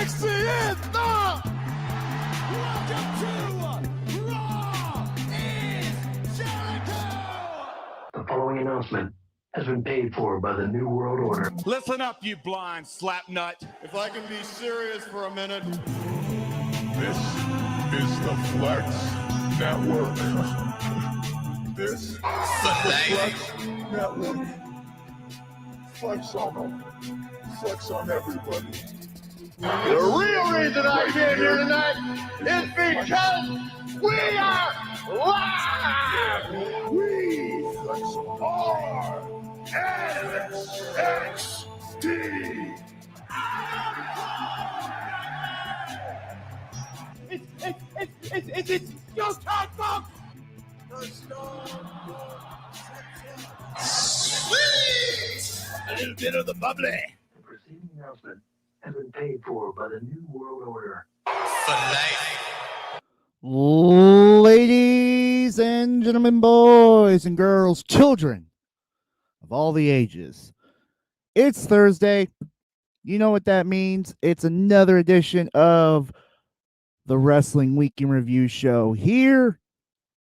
sexy is the... Welcome to Raw is Jericho! The following announcement has been paid for by the New World Order. Listen up, you blind slapnut. If I can be serious for a minute. This is the Flex Network. This is the Flex Network. Flex on them. Flex on everybody. The real reason I came here tonight is because we are live! We are NXT. It's go time, folks! Sweet! A little bit of the bubbly. The preceding announcement has been paid for by the New World Order. For life. Ladies and gentlemen, boys and girls, children of all the ages, it's Thursday. You know what that means. It's another edition of the Wrestling Week in Review show here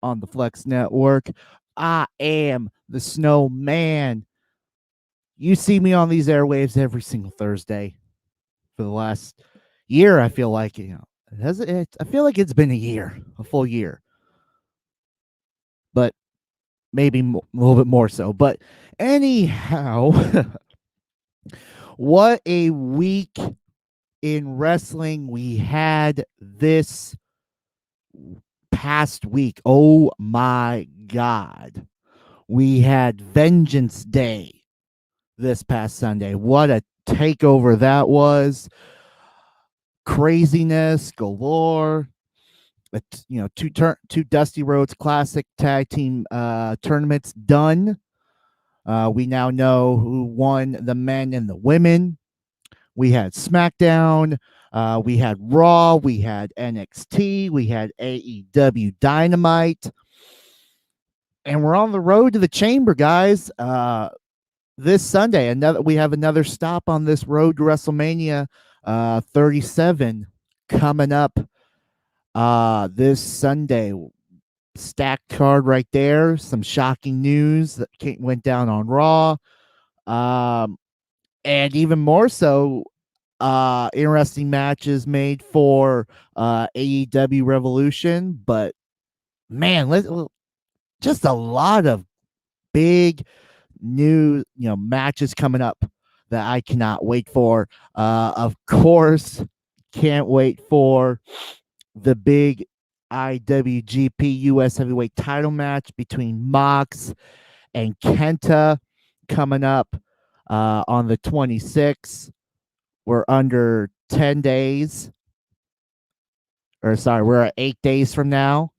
on the Flex Network. I am the SnowMan. You see me on these airwaves every single Thursday for the last year. I feel like, I feel like it's been a year, a full year, but maybe a little bit more so. But anyhow, what a week in wrestling we had this past week. Oh my God. We had Vengeance Day this past Sunday. What a takeover that was. Craziness galore. Two Dusty Rhodes Classic tag team tournaments done. We now know who won the men and the women. We had SmackDown, we had Raw, we had NXT, we had AEW Dynamite, and we're on the road to the Chamber, guys. This Sunday, we have another stop on this road to WrestleMania 37 coming up this Sunday. Stacked card right there. Some shocking news that went down on Raw. And even more so, interesting matches made for AEW Revolution. But man, just a lot of big new matches coming up that I cannot wait for. Of course, can't wait for the big IWGP US Heavyweight title match between Mox and Kenta coming up on the 26th. We're under 10 days. We're at 8 days from now.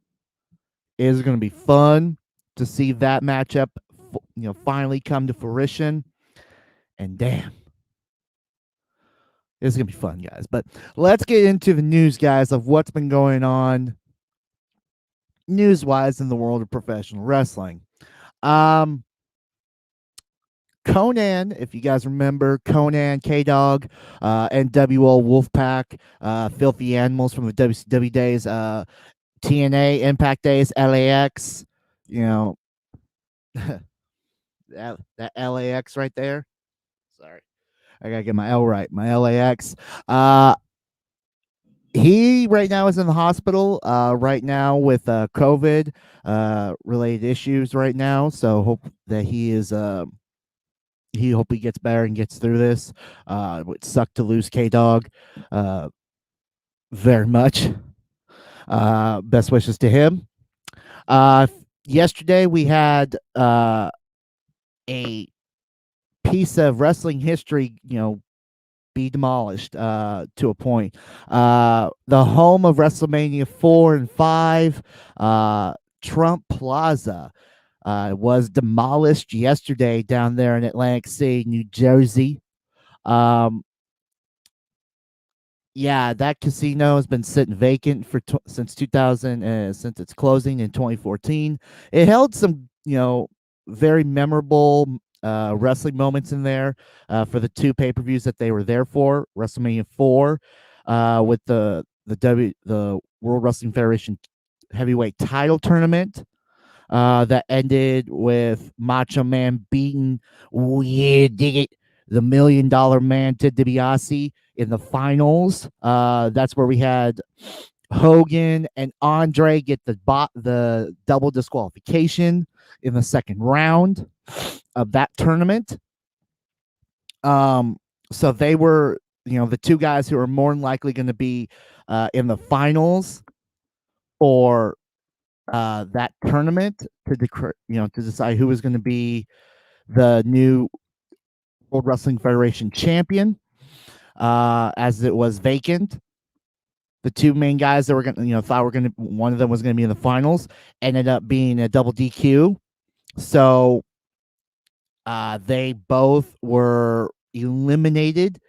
It is going to be fun to see that matchup, finally come to fruition. And damn, it's going to be fun, guys. But let's get into the news, guys, of what's been going on news-wise in the world of professional wrestling. Conan, if you guys remember, Conan, K-Dog, NWO Wolfpack, Filthy Animals from the WCW days, TNA, Impact days, LAX, that LAX right there. Sorry. I got to get my L right. My LAX. He right now is in the hospital right now with COVID related issues right now. So hope that he gets better and gets through this. It would suck to lose K-Dog very much. Best wishes to him. Yesterday we had a piece of wrestling history, be demolished to a point. The home of WrestleMania 4 and 5, Trump Plaza, was demolished yesterday down there in Atlantic City, New Jersey. Yeah, that casino has been sitting vacant since 2000, since its closing in 2014. It held some, very memorable wrestling moments in there for the two pay-per-views that they were there for. WrestleMania 4 with the World Wrestling Federation heavyweight title tournament that ended with Macho Man beating dig it, the $1 Million Man Ted DiBiase in the finals. That's where we had Hogan and Andre get the double disqualification in the second round of that tournament. So they were, the two guys who are more than likely going to be in the finals for that tournament to decide who was going to be the new World Wrestling Federation champion, as it was vacant. The two main guys that were going to, thought were going to, one of them was going to be in the finals, ended up being a double DQ. So they both were eliminated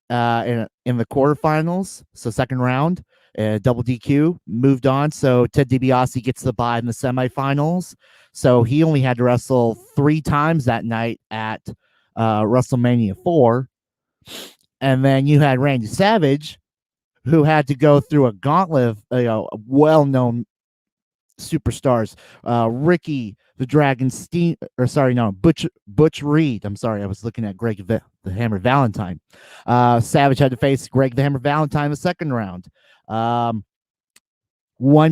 in the quarterfinals. So second round, double DQ, moved on. So Ted DiBiase gets the bye in the semifinals. So he only had to wrestle 3 times that night at WrestleMania 4. And then you had Randy Savage, who had to go through a gauntlet of well-known superstars, Ricky the Dragon Butch Reed. I'm sorry, I was looking at Greg the Hammer Valentine. Savage had to face Greg the Hammer Valentine in the second round. One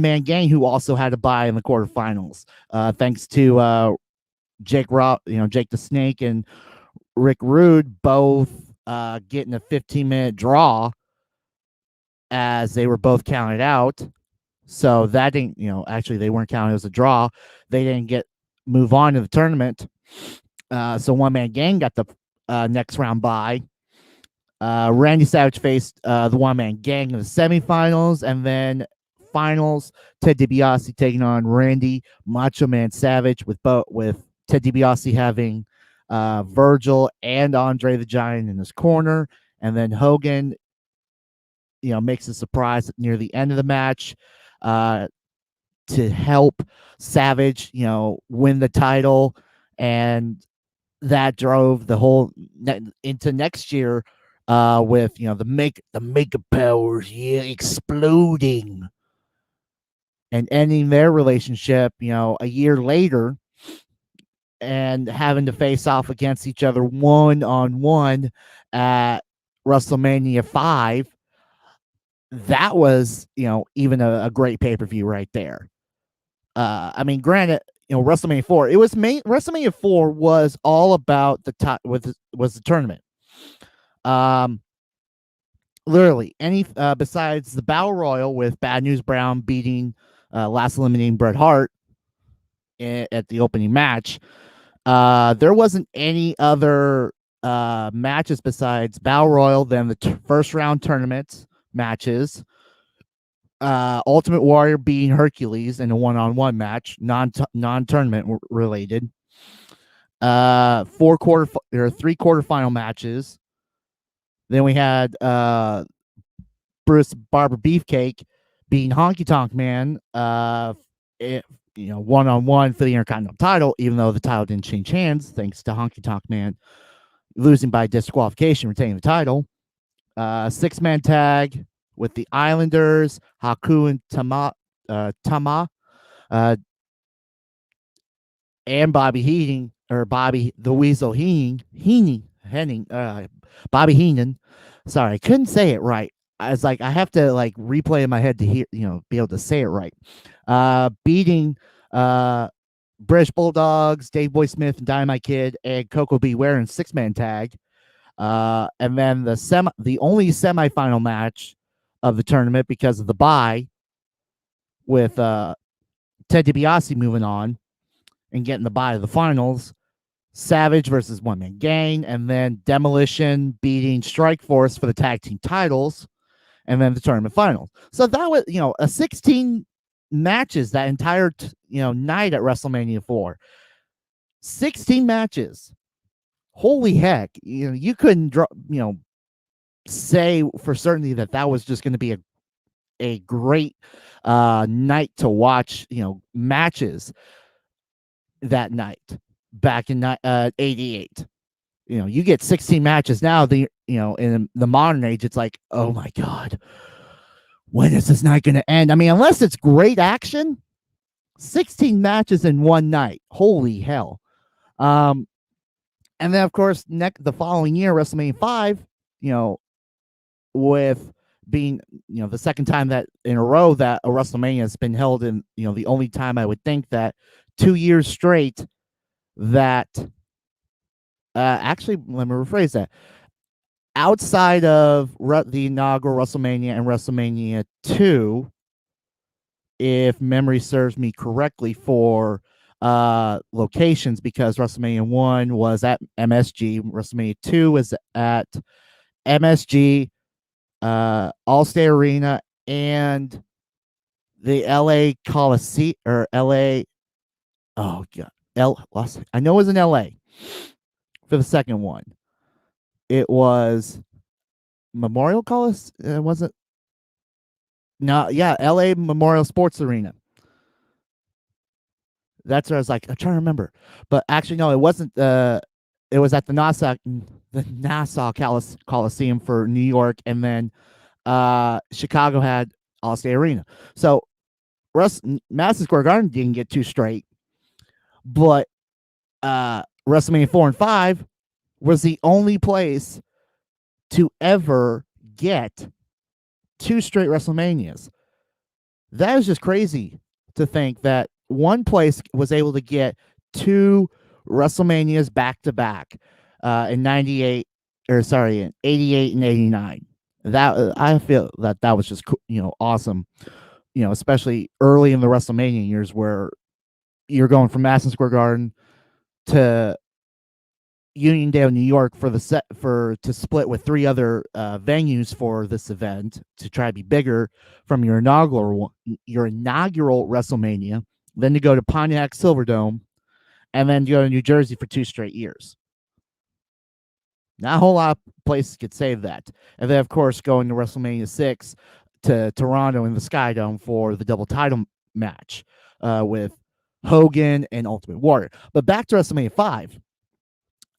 Man Gang, who also had a bye in the quarterfinals, thanks to Jake the Snake and Rick Rude both getting a 15-minute draw as they were both counted out. So that didn't, actually they weren't counted as a draw. They didn't move on to the tournament. So One Man Gang got the next round bye. Randy Savage faced the One Man Gang in the semifinals, and then finals, Ted DiBiase taking on Randy Macho Man Savage, with Ted DiBiase having Virgil and Andre the Giant in his corner, and then Hogan, makes a surprise near the end of the match to help Savage, win the title, and that drove the whole into next year with the mega powers exploding and ending their relationship a year later and having to face off against each other one-on-one at WrestleMania 5. That was even a great pay-per-view right there. I mean, granted, WrestleMania 4, WrestleMania 4 was all about was the tournament. Literally any besides the Battle Royal with Bad News Brown beating last eliminating Bret Hart at the opening match, there wasn't any other matches besides Battle Royal than the first round tournament matches. Ultimate Warrior beating Hercules in a one-on-one match, non-tournament related. 3 quarterfinal matches. Then we had Bruce Barber Beefcake beating Honky Tonk Man, one-on-one for the Intercontinental title, even though the title didn't change hands, thanks to Honky Tonk Man losing by disqualification, retaining the title. 6-man tag with the Islanders, Haku and Tama, and Bobby the Weasel Bobby Heenan. Sorry, I couldn't say it right. I was like, I have to replay in my head to hear, be able to say it right. Beating British Bulldogs, Dave Boy Smith and Dynamite Kid and Coco Beware in 6-man tag. And then the only semifinal match of the tournament because of the bye, with Ted DiBiase moving on and getting the bye to the finals, Savage versus One Man Gang, and then Demolition beating Strikeforce for the tag team titles, and then the tournament finals. So that was, a 16 matches that entire night at WrestleMania 4. 16 matches. Holy heck. You couldn't say for certainty that was just going to be a great night to watch, matches that night back in 88. You get 16 matches now. in the modern age, it's like, oh my God, when is this night going to end? I mean, unless it's great action, 16 matches in one night. Holy hell. And then, of course, the following year, WrestleMania 5, with being, the second time that in a row that a WrestleMania has been held in, the only time I would think that 2 years straight that, actually, let me rephrase that. Outside of the inaugural WrestleMania and WrestleMania 2, if memory serves me correctly, for locations, because WrestleMania 1 was at MSG, WrestleMania 2 was at MSG, Allstate Arena, and the LA Coliseum, or LA. Oh God, I know it was in LA for the second one. It was Memorial Coliseum. Wasn't. No, yeah, LA Memorial Sports Arena. That's what I was like. I'm trying to remember, but actually, no, it wasn't. It was at the Nassau Coliseum for New York, and then Chicago had Allstate Arena. So Madison Square Garden didn't get too straight, but WrestleMania 4 and 5 was the only place to ever get 2 straight WrestleManias. That is just crazy to think that one place was able to get 2 WrestleManias back to back in 88, or sorry, in 88 and 89. That I feel that was just awesome. Especially early in the WrestleMania years, where you're going from Madison Square Garden to Uniondale, New York, to split with 3 other venues for this event to try to be bigger from your inaugural WrestleMania, then to go to Pontiac Silverdome, and then to go to New Jersey for 2 straight years. Not a whole lot of places could say that. And then, of course, going to WrestleMania 6 to Toronto in the Skydome for the double title match with Hogan and Ultimate Warrior. But back to WrestleMania 5.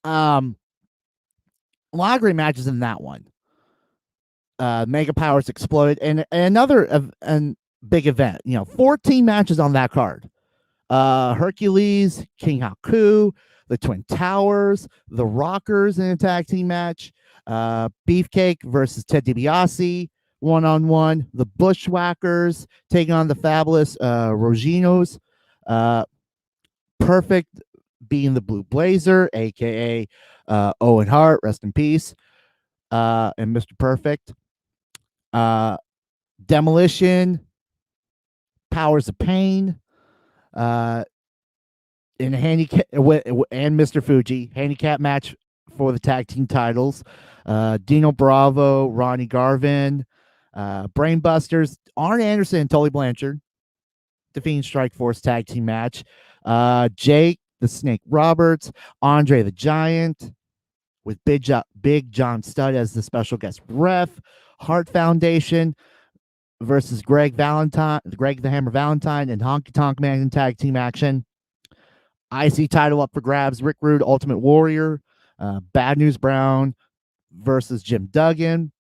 A lot of great matches in that one. Mega Powers exploded, and another big event. 14 matches on that card. Hercules, King Haku, the Twin Towers, the Rockers in a tag team match, Beefcake versus Ted DiBiase, 1-on-1, the Bushwhackers taking on the Fabulous Roginos, Perfect being the Blue Blazer, aka Owen Hart, rest in peace, and Mr. Perfect, Demolition, Powers of Pain, in a handicap, and Mr. Fuji handicap match for the tag team titles. Dino Bravo, Ronnie Garvin, Brainbusters, Arn Anderson and Tully Blanchard defeating Strikeforce tag team match. Jake the Snake Roberts, Andre the Giant with Big John Studd as the special guest ref. Hart Foundation versus Greg the Hammer Valentine, and Honky Tonk Man in tag team action. IC title up for grabs. Rick Rude, Ultimate Warrior, Bad News Brown versus Jim Duggan.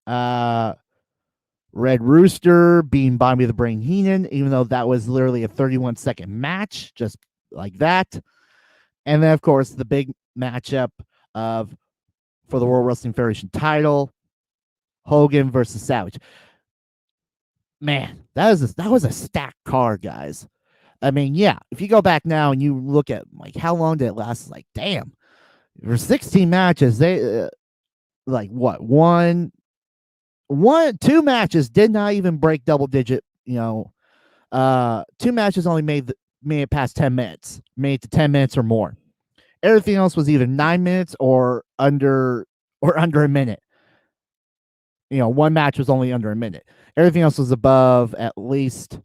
Red Rooster being Bobby the Brain Heenan, even though that was literally a 31-second match, just like that. And then, of course, the big matchup for the World Wrestling Federation title, Hogan versus Savage. Man, that was a stacked card, guys. I mean, yeah, if you go back now and you look at like how long did it last, it's like, damn, for 16 matches, they like what, two matches did not even break double digit. 2 matches only made it past 10 minutes, made it to 10 minutes or more. Everything else was either 9 minutes or under a minute. One match was only under a minute. Everything else was above at least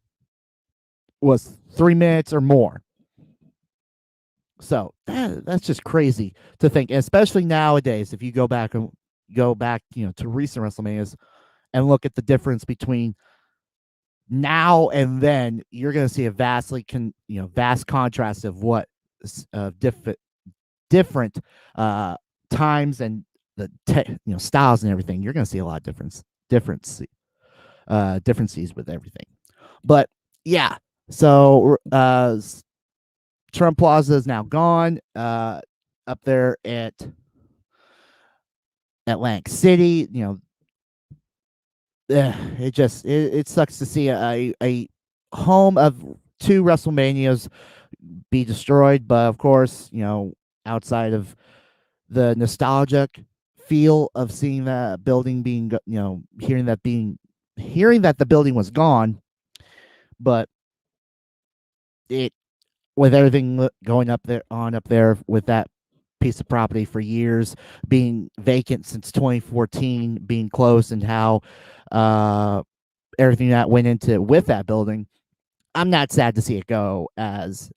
was 3 minutes or more. So that's just crazy to think, especially nowadays. If you go back to recent WrestleManias and look at the difference between now and then, you're going to see a vast contrast of what different times and styles and everything, you're going to see a lot of differences with everything. But yeah, so Trump Plaza is now gone. Up there at Atlantic City, it sucks to see a home of 2 WrestleManias be destroyed. But of course, outside of the nostalgic feel of seeing that building being, hearing that the building was gone, but it with everything going up there with that piece of property for years, being vacant since 2014, being closed, and how everything that went into with that building, I'm not sad to see it go. As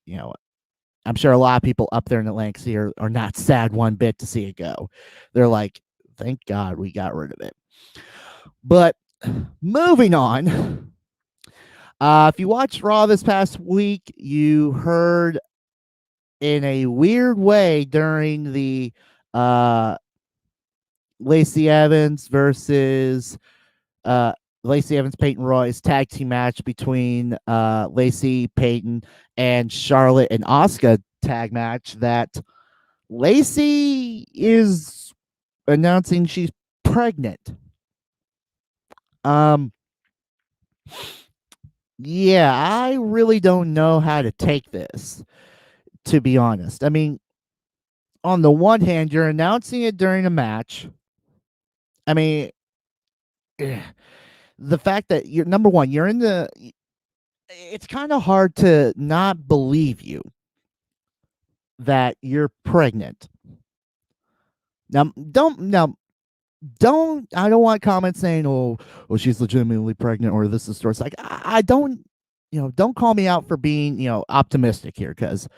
I'm sure a lot of people up there in Atlantic City are not sad one bit to see it go. They're like, thank God we got rid of it. But moving on, if you watched Raw this past week, you heard in a weird way during the Lacey Evans versus Lacey Evans Peyton Royce tag team match between Lacey, Peyton, and Charlotte and Asuka tag match, that Lacey is announcing she's pregnant. Yeah, I really don't know how to take this, to be honest. I mean, on the one hand, you're announcing it during a match. I mean, the fact that you're number one, you're in the. It's kind of hard to not believe you that you're pregnant. Now, I don't want comments saying, "Oh, she's legitimately pregnant," or "This is story." It's like, I don't, don't call me out for being, optimistic here, because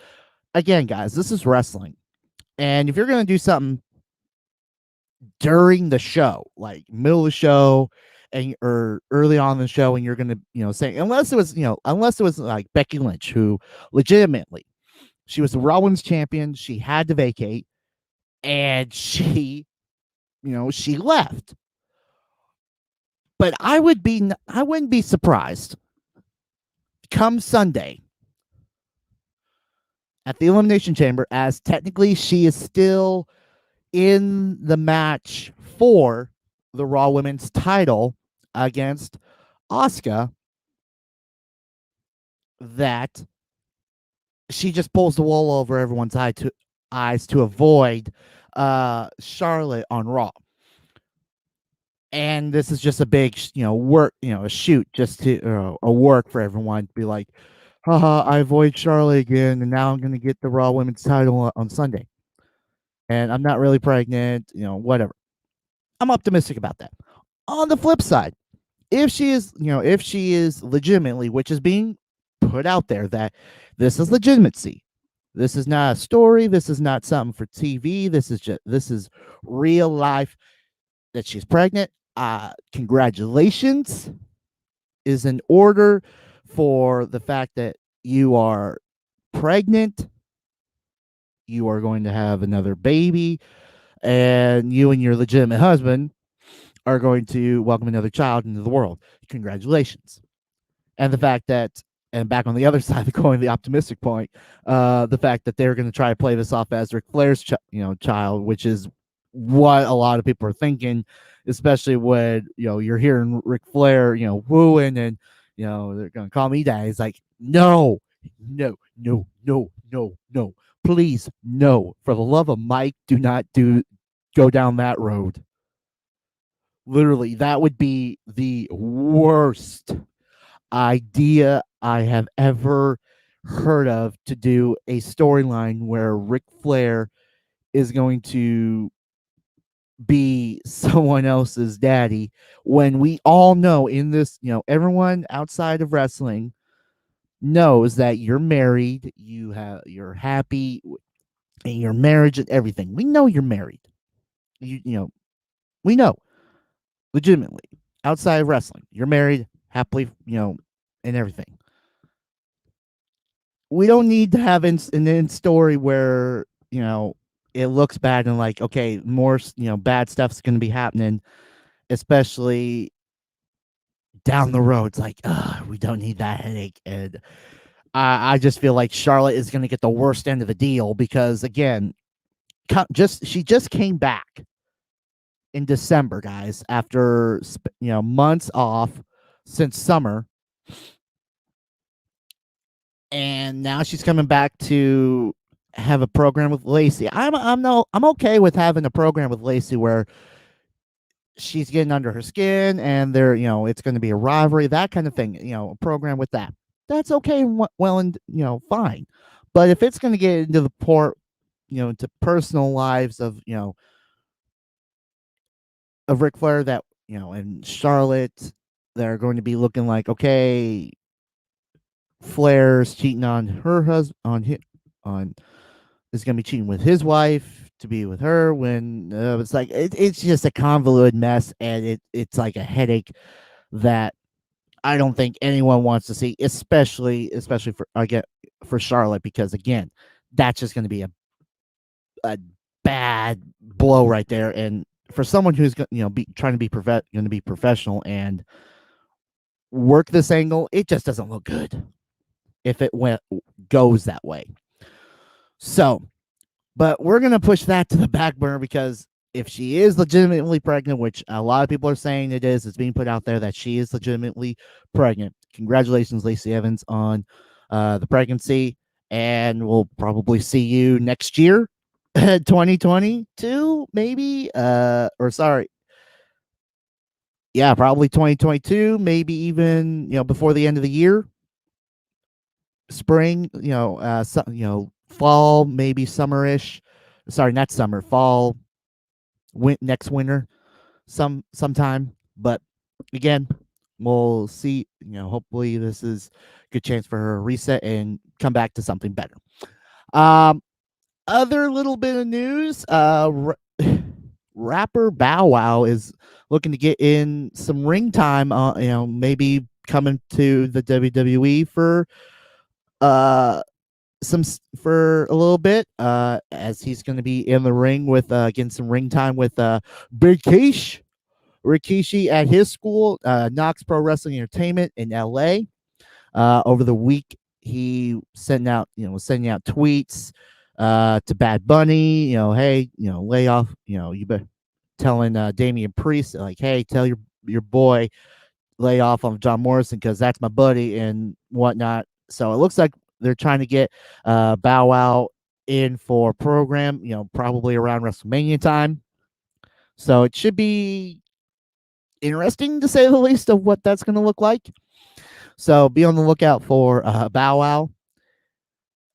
again, guys, this is wrestling, and if you're gonna do something during the show, like middle of the show, or early on in the show, and you're gonna, say, unless it was like Becky Lynch, who legitimately, she was the Raw Women's Champion, she had to vacate, and she left. But I wouldn't be surprised come Sunday at the Elimination Chamber, as technically she is still in the match for the Raw Women's title against Asuka, that she just pulls the wool over everyone's eyes to avoid Charlotte on Raw. And this is just a big, work, a shoot, just to a work for everyone to be like, haha, I avoid Charlotte again, and now I'm going to get the Raw Women's title on Sunday. And I'm not really pregnant, whatever. I'm optimistic about that. On the flip side, if she is legitimately, which is being put out there, that this is legitimacy. This is not a story. This is not something for TV. This is real life, that she's pregnant. Congratulations is in order for the fact that you are pregnant. You are going to have another baby, and you and your legitimate husband are going to welcome another child into the world. Congratulations. And the fact that, and back on the other side of the coin, the optimistic point, the fact that they're going to try to play this off as Ric Flair's child, which is what a lot of people are thinking, especially when you're hearing Ric Flair wooing, and they're gonna call me daddy. It's like, no, please, no, for the love of Mike, do not go down that road. Literally, that would be the worst idea I have ever heard of, to do a storyline where Ric Flair is going to be someone else's daddy, when we all know in this, everyone outside of wrestling knows that you're married, you're happy in your marriage and everything. We know you're married. We know legitimately, outside of wrestling, you're married happily, and everything. We don't need to have an end story where it looks bad and like, okay, more, bad stuff's going to be happening, especially down the road. It's like, we don't need that headache. And I just feel like Charlotte is going to get the worst end of the deal because, again, she just came back in December, guys, after months off since summer, and now she's coming back to have a program with Lacey. I'm okay with having a program with Lacey where she's getting under her skin and it's going to be a rivalry, that kind of thing, a program with that. That's okay and well and fine. But if it's going to get into the into personal lives of of Ric Flair that and Charlotte, they're going to be looking like, okay, Flair's cheating on her husband, on is going to be cheating with his wife to be with her, when it's like it's just a convoluted mess, and it's like a headache that I don't think anyone wants to see, especially for Charlotte, because again, that's just going to be a bad blow right there. And for someone who's trying to be going to be professional and work this angle, it just doesn't look good if it goes that way. So, but we're going to push that to the back burner, because if she is legitimately pregnant, which a lot of people are saying it's being put out there that she is legitimately pregnant. Congratulations, Lacey Evans, on the pregnancy, and we'll probably see you next year, 2022, maybe, or sorry. Yeah, probably 2022, maybe even, before the end of the year. Spring, fall, maybe summerish. Sorry, not summer, fall, next winter, sometime. But again, we'll see. Hopefully this is a good chance for her to reset and come back to something better. Other little bit of news, rapper Bow Wow is looking to get in some ring time, maybe coming to the WWE for for a little bit, as he's going to be in the ring with getting some ring time with Rikishi at his school, Knox Pro Wrestling Entertainment in LA. Over the week, he sending out tweets to Bad Bunny, hey, lay off, you better, telling Damian Priest, like, hey, tell your boy lay off on John Morrison, because that's my buddy and whatnot. So it looks like they're trying to get Bow Wow in for a program, probably around WrestleMania time. So it should be interesting, to say the least, of what that's going to look like. So be on the lookout for Bow Wow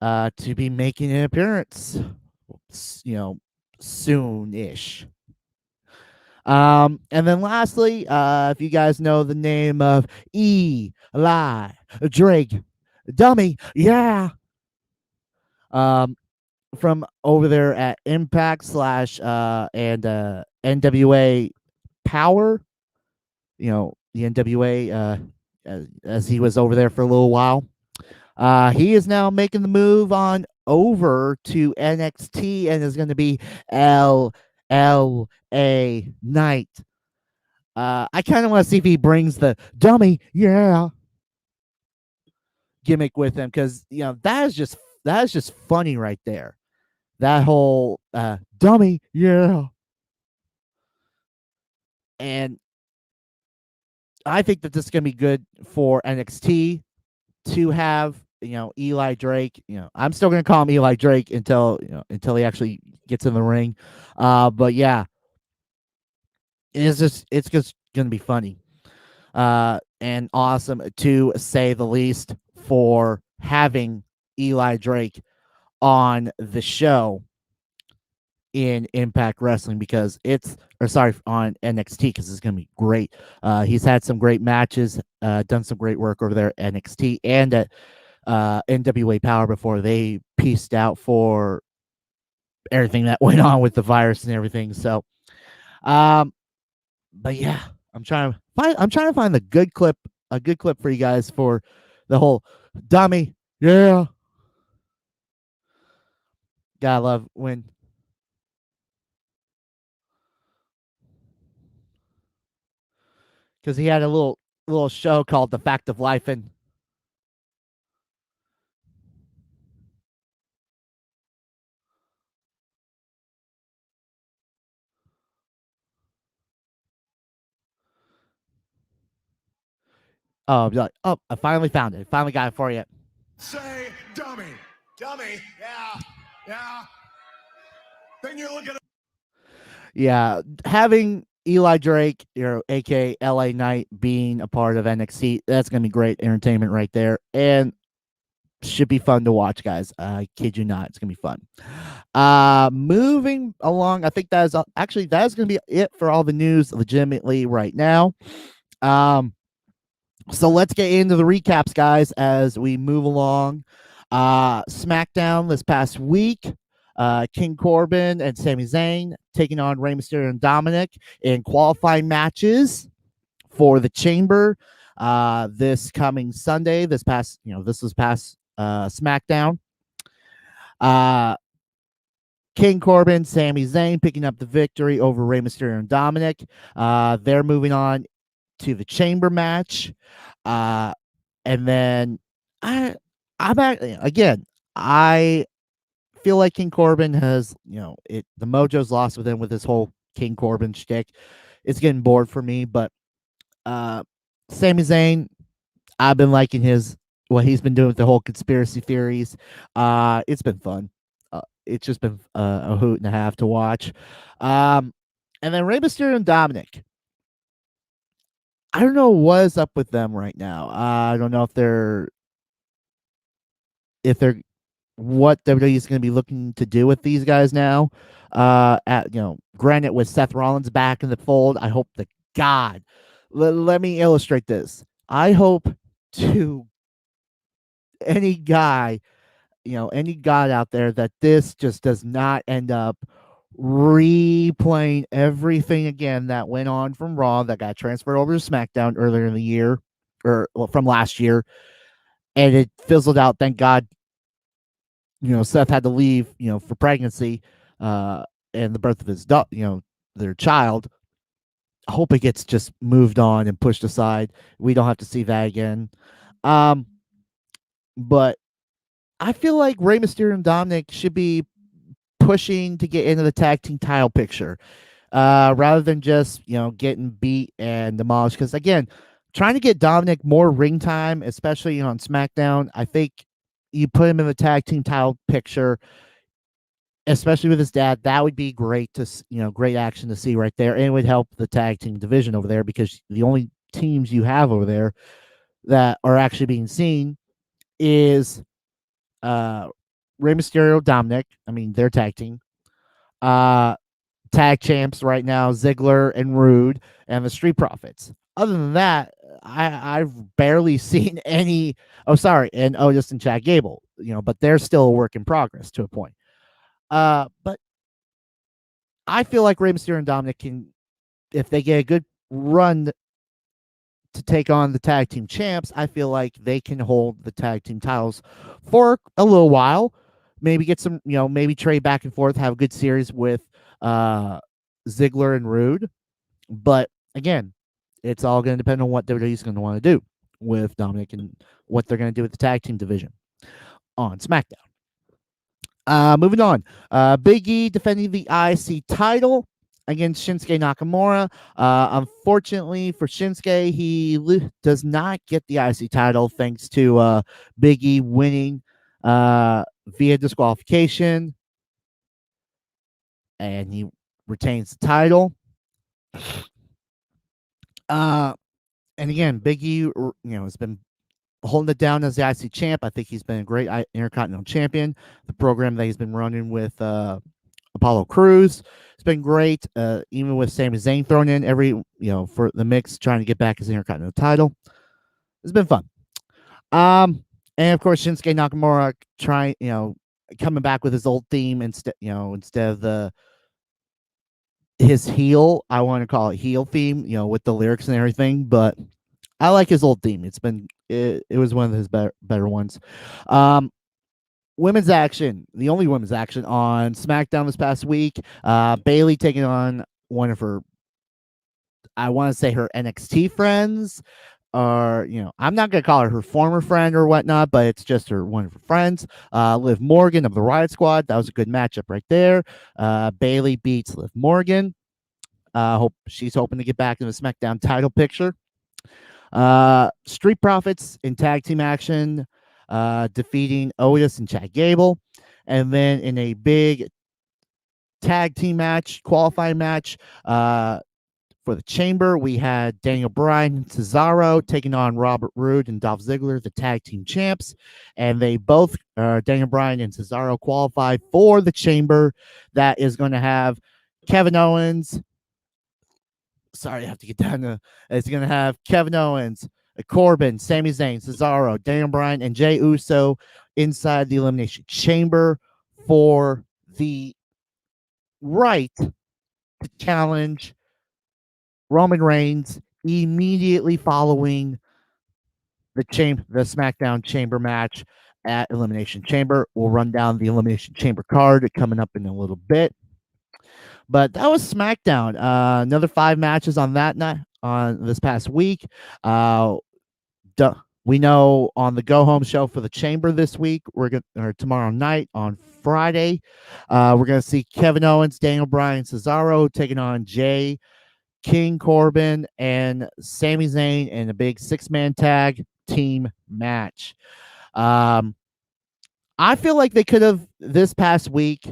to be making an appearance, soon-ish. And then lastly, if you guys know the name of Eli Drake, dummy, yeah. From over there at Impact / and NWA Power, the NWA, as he was over there for a little while. He is now making the move on over to NXT and is going to be LLA Knight. I kind of want to see if he brings the dummy, yeah, gimmick with him, because that is just funny right there. That whole dummy, yeah. And I think that this is going to be good for NXT to have, Eli Drake. I'm still going to call him Eli Drake until he actually gets in the ring. But yeah, it's just going to be funny and awesome, to say the least, for having Eli Drake on the show in Impact Wrestling, because on NXT, because it's going to be great. He's had some great matches, done some great work over there at NXT and at NWA Power before they pieced out for everything that went on with the virus and everything. So, but yeah, I'm trying to find a good clip for you guys for the whole dummy, yeah. Gotta love when because he had a little show called The Fact of Life, and I finally found it. Finally got it for you. Say dummy. Dummy. Yeah. Yeah. Then you look at Yeah, having Eli Drake, aka LA Knight, being a part of NXT, that's gonna be great entertainment right there, and should be fun to watch, guys. I kid you not, it's gonna be fun. Moving along, I think that is actually that is gonna be it for all the news legitimately right now. So let's get into the recaps, guys, as we move along. SmackDown this past week, King Corbin and Sami Zayn taking on Rey Mysterio and Dominic in qualifying matches for the Chamber. This coming Sunday, this was past SmackDown. King Corbin, Sami Zayn picking up the victory over Rey Mysterio and Dominic. They're moving on to the Chamber match. And then I'm back again. I feel like King Corbin has, the mojo's lost with him with this whole King Corbin shtick. It's getting bored for me, but Sami Zayn, I've been liking what he's been doing with the whole conspiracy theories. It's been fun. It's just been a hoot and a half to watch. And then Rey Mysterio and Dominic. I don't know what's up with them right now. I don't know if they're what WWE is going to be looking to do with these guys now. Granted, with Seth Rollins back in the fold, I hope to God. Let me illustrate this. I hope to any guy, any god out there, that this just does not end up replaying everything again that went on from Raw that got transferred over to SmackDown earlier in the year, from last year, and it fizzled out. Thank God. Seth had to leave, for pregnancy, and the birth of his their child. I hope it gets just moved on and pushed aside. We don't have to see that again. But I feel like Rey Mysterio and Dominic should be pushing to get into the tag team title picture, rather than just getting beat and demolished. Because again, trying to get Dominic more ring time, especially on SmackDown, I think you put him in the tag team title picture, especially with his dad. That would be great great action to see right there, and it would help the tag team division over there, because the only teams you have over there that are actually being seen is Rey Mysterio, Dominic. I mean, their tag team. Tag champs right now, Ziggler and Rude, and the Street Profits. Other than that, I've barely seen any. Oh, sorry, and Otis and Chad Gable. But they're still a work in progress to a point. But I feel like Rey Mysterio and Dominic can, if they get a good run to take on the tag team champs, I feel like they can hold the tag team titles for a little while. Maybe get some, maybe trade back and forth, have a good series with Ziggler and Rude. But again, it's all going to depend on what WWE is going to want to do with Dominic and what they're going to do with the tag team division on SmackDown. Moving on, Big E defending the IC title against Shinsuke Nakamura. Unfortunately for Shinsuke, he does not get the IC title thanks to Big E winning via disqualification, and he retains the title. And again, Big E, has been holding it down as the IC champ. I think he's been a great Intercontinental champion. The program that he's been running with Apollo Crews, it's been great. Even with Sami Zayn thrown in for the mix, trying to get back his Intercontinental title. It's been fun. And of course, Shinsuke Nakamura coming back with his old theme instead of his heel. I want to call it heel theme, with the lyrics and everything, but I like his old theme. It was one of his better ones. Women's action, the only women's action on SmackDown this past week. Bayley taking on one of her I want to say her NXT friends, or I'm not gonna call her former friend or whatnot, but it's just one of her friends. Liv Morgan of the Riot Squad. That was a good matchup right there. Bailey beats Liv Morgan. Hope she's hoping to get back in the SmackDown title picture. Street Profits in tag team action, defeating Otis and Chad Gable. And then in a big tag team match, qualifying match, for the Chamber, we had Daniel Bryan and Cesaro taking on Robert Roode and Dolph Ziggler, the tag team champs. And they both, Daniel Bryan and Cesaro, qualified for the Chamber that is going to have Kevin Owens. Sorry, I have to get down to. It's going to have Kevin Owens, Corbin, Sami Zayn, Cesaro, Daniel Bryan, and Jey Uso inside the Elimination Chamber for the right to challenge Roman Reigns immediately following the SmackDown Chamber match at Elimination Chamber. We'll run down the Elimination Chamber card coming up in a little bit. But that was SmackDown. Another 5 matches on that night, on this past week. We know on the Go Home show for the Chamber this week, or tomorrow night on Friday, we're gonna see Kevin Owens, Daniel Bryan, Cesaro taking on Jey, King Corbin, and Sami Zayn in a big 6-man tag team match. I feel like they could have this past week,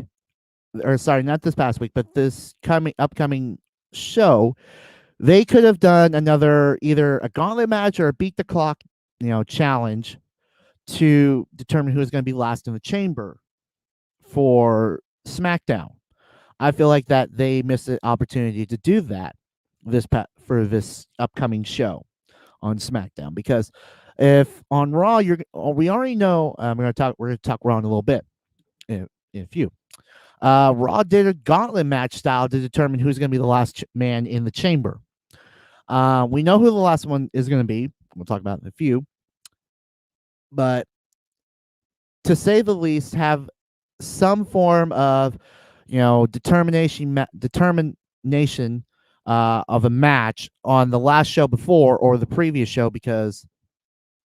or sorry, not this past week, but this upcoming show, they could have done another either a gauntlet match or a beat the clock, challenge to determine who is going to be last in the Chamber for SmackDown. I feel like that they missed the opportunity to do that for this upcoming show on SmackDown, because if on Raw we already know, we're going to talk Raw in a little bit in a few. Raw did a gauntlet match style to determine who's going to be the last man in the Chamber. We know who the last one is going to be. We'll talk about it in a few. But to say the least, have some form of, determination of a match on the last show before or the previous show, because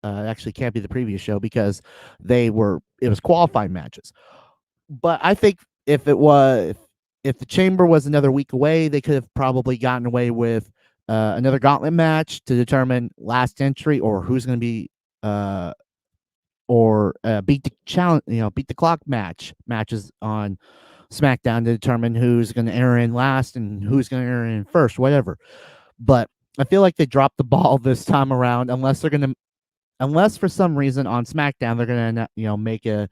actually can't be the previous show because it was qualifying matches. But I think if the Chamber was another week away, they could have probably gotten away with another gauntlet match to determine last entry, or who's going to be beat the clock matches on SmackDown to determine who's going to enter in last and who's going to enter in first, whatever. But I feel like they dropped the ball this time around, unless for some reason on SmackDown they're going to make a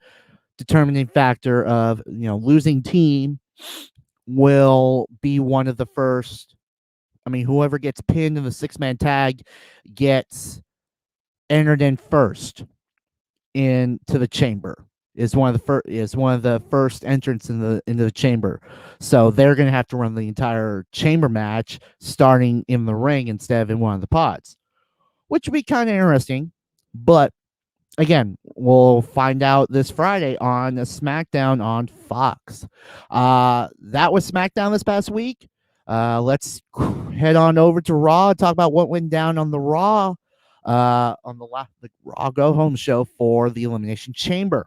determining factor of losing team will be one of the first. I mean, whoever gets pinned in the 6-man tag gets entered in first into the Chamber. Is one of the first entrants into the Chamber. So they're going to have to run the entire Chamber match starting in the ring instead of in one of the pods, which would be kind of interesting. But again, we'll find out this Friday on SmackDown on Fox. That was SmackDown this past week. Let's head on over to Raw and talk about what went down on the Raw, on the Raw Go Home show for the Elimination Chamber.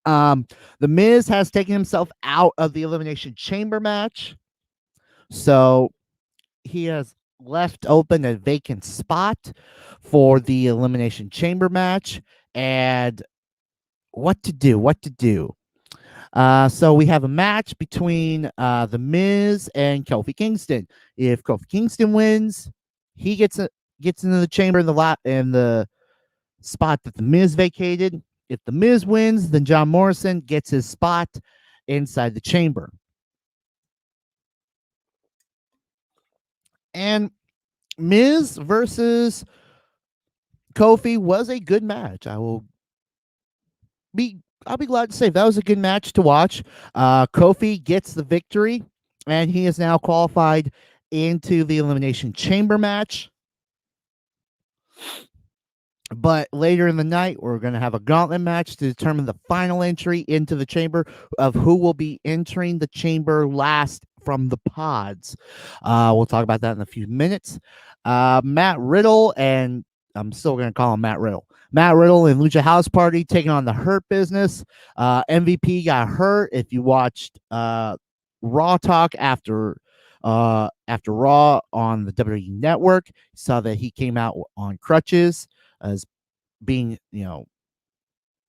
The Miz has taken himself out of the Elimination Chamber match, so he has left open a vacant spot for the Elimination Chamber match. And what to do? So we have a match between the Miz and Kofi Kingston. If Kofi Kingston wins, he gets into the Chamber in the spot that the Miz vacated. If the Miz wins, then John Morrison gets his spot inside the Chamber. And Miz versus Kofi was a good match. I'll be glad to say that was a good match to watch. Kofi gets the victory, and he is now qualified into the Elimination Chamber match. But later in the night, we're going to have a gauntlet match to determine the final entry into the Chamber of who will be entering the Chamber last from the pods. We'll talk about that in a few minutes. Matt Riddle, and I'm still going to call him Matt Riddle. Matt Riddle and Lucha House Party taking on the Hurt Business. MVP got hurt. If you watched Raw Talk after Raw on the WWE Network, you saw that he came out on crutches as being,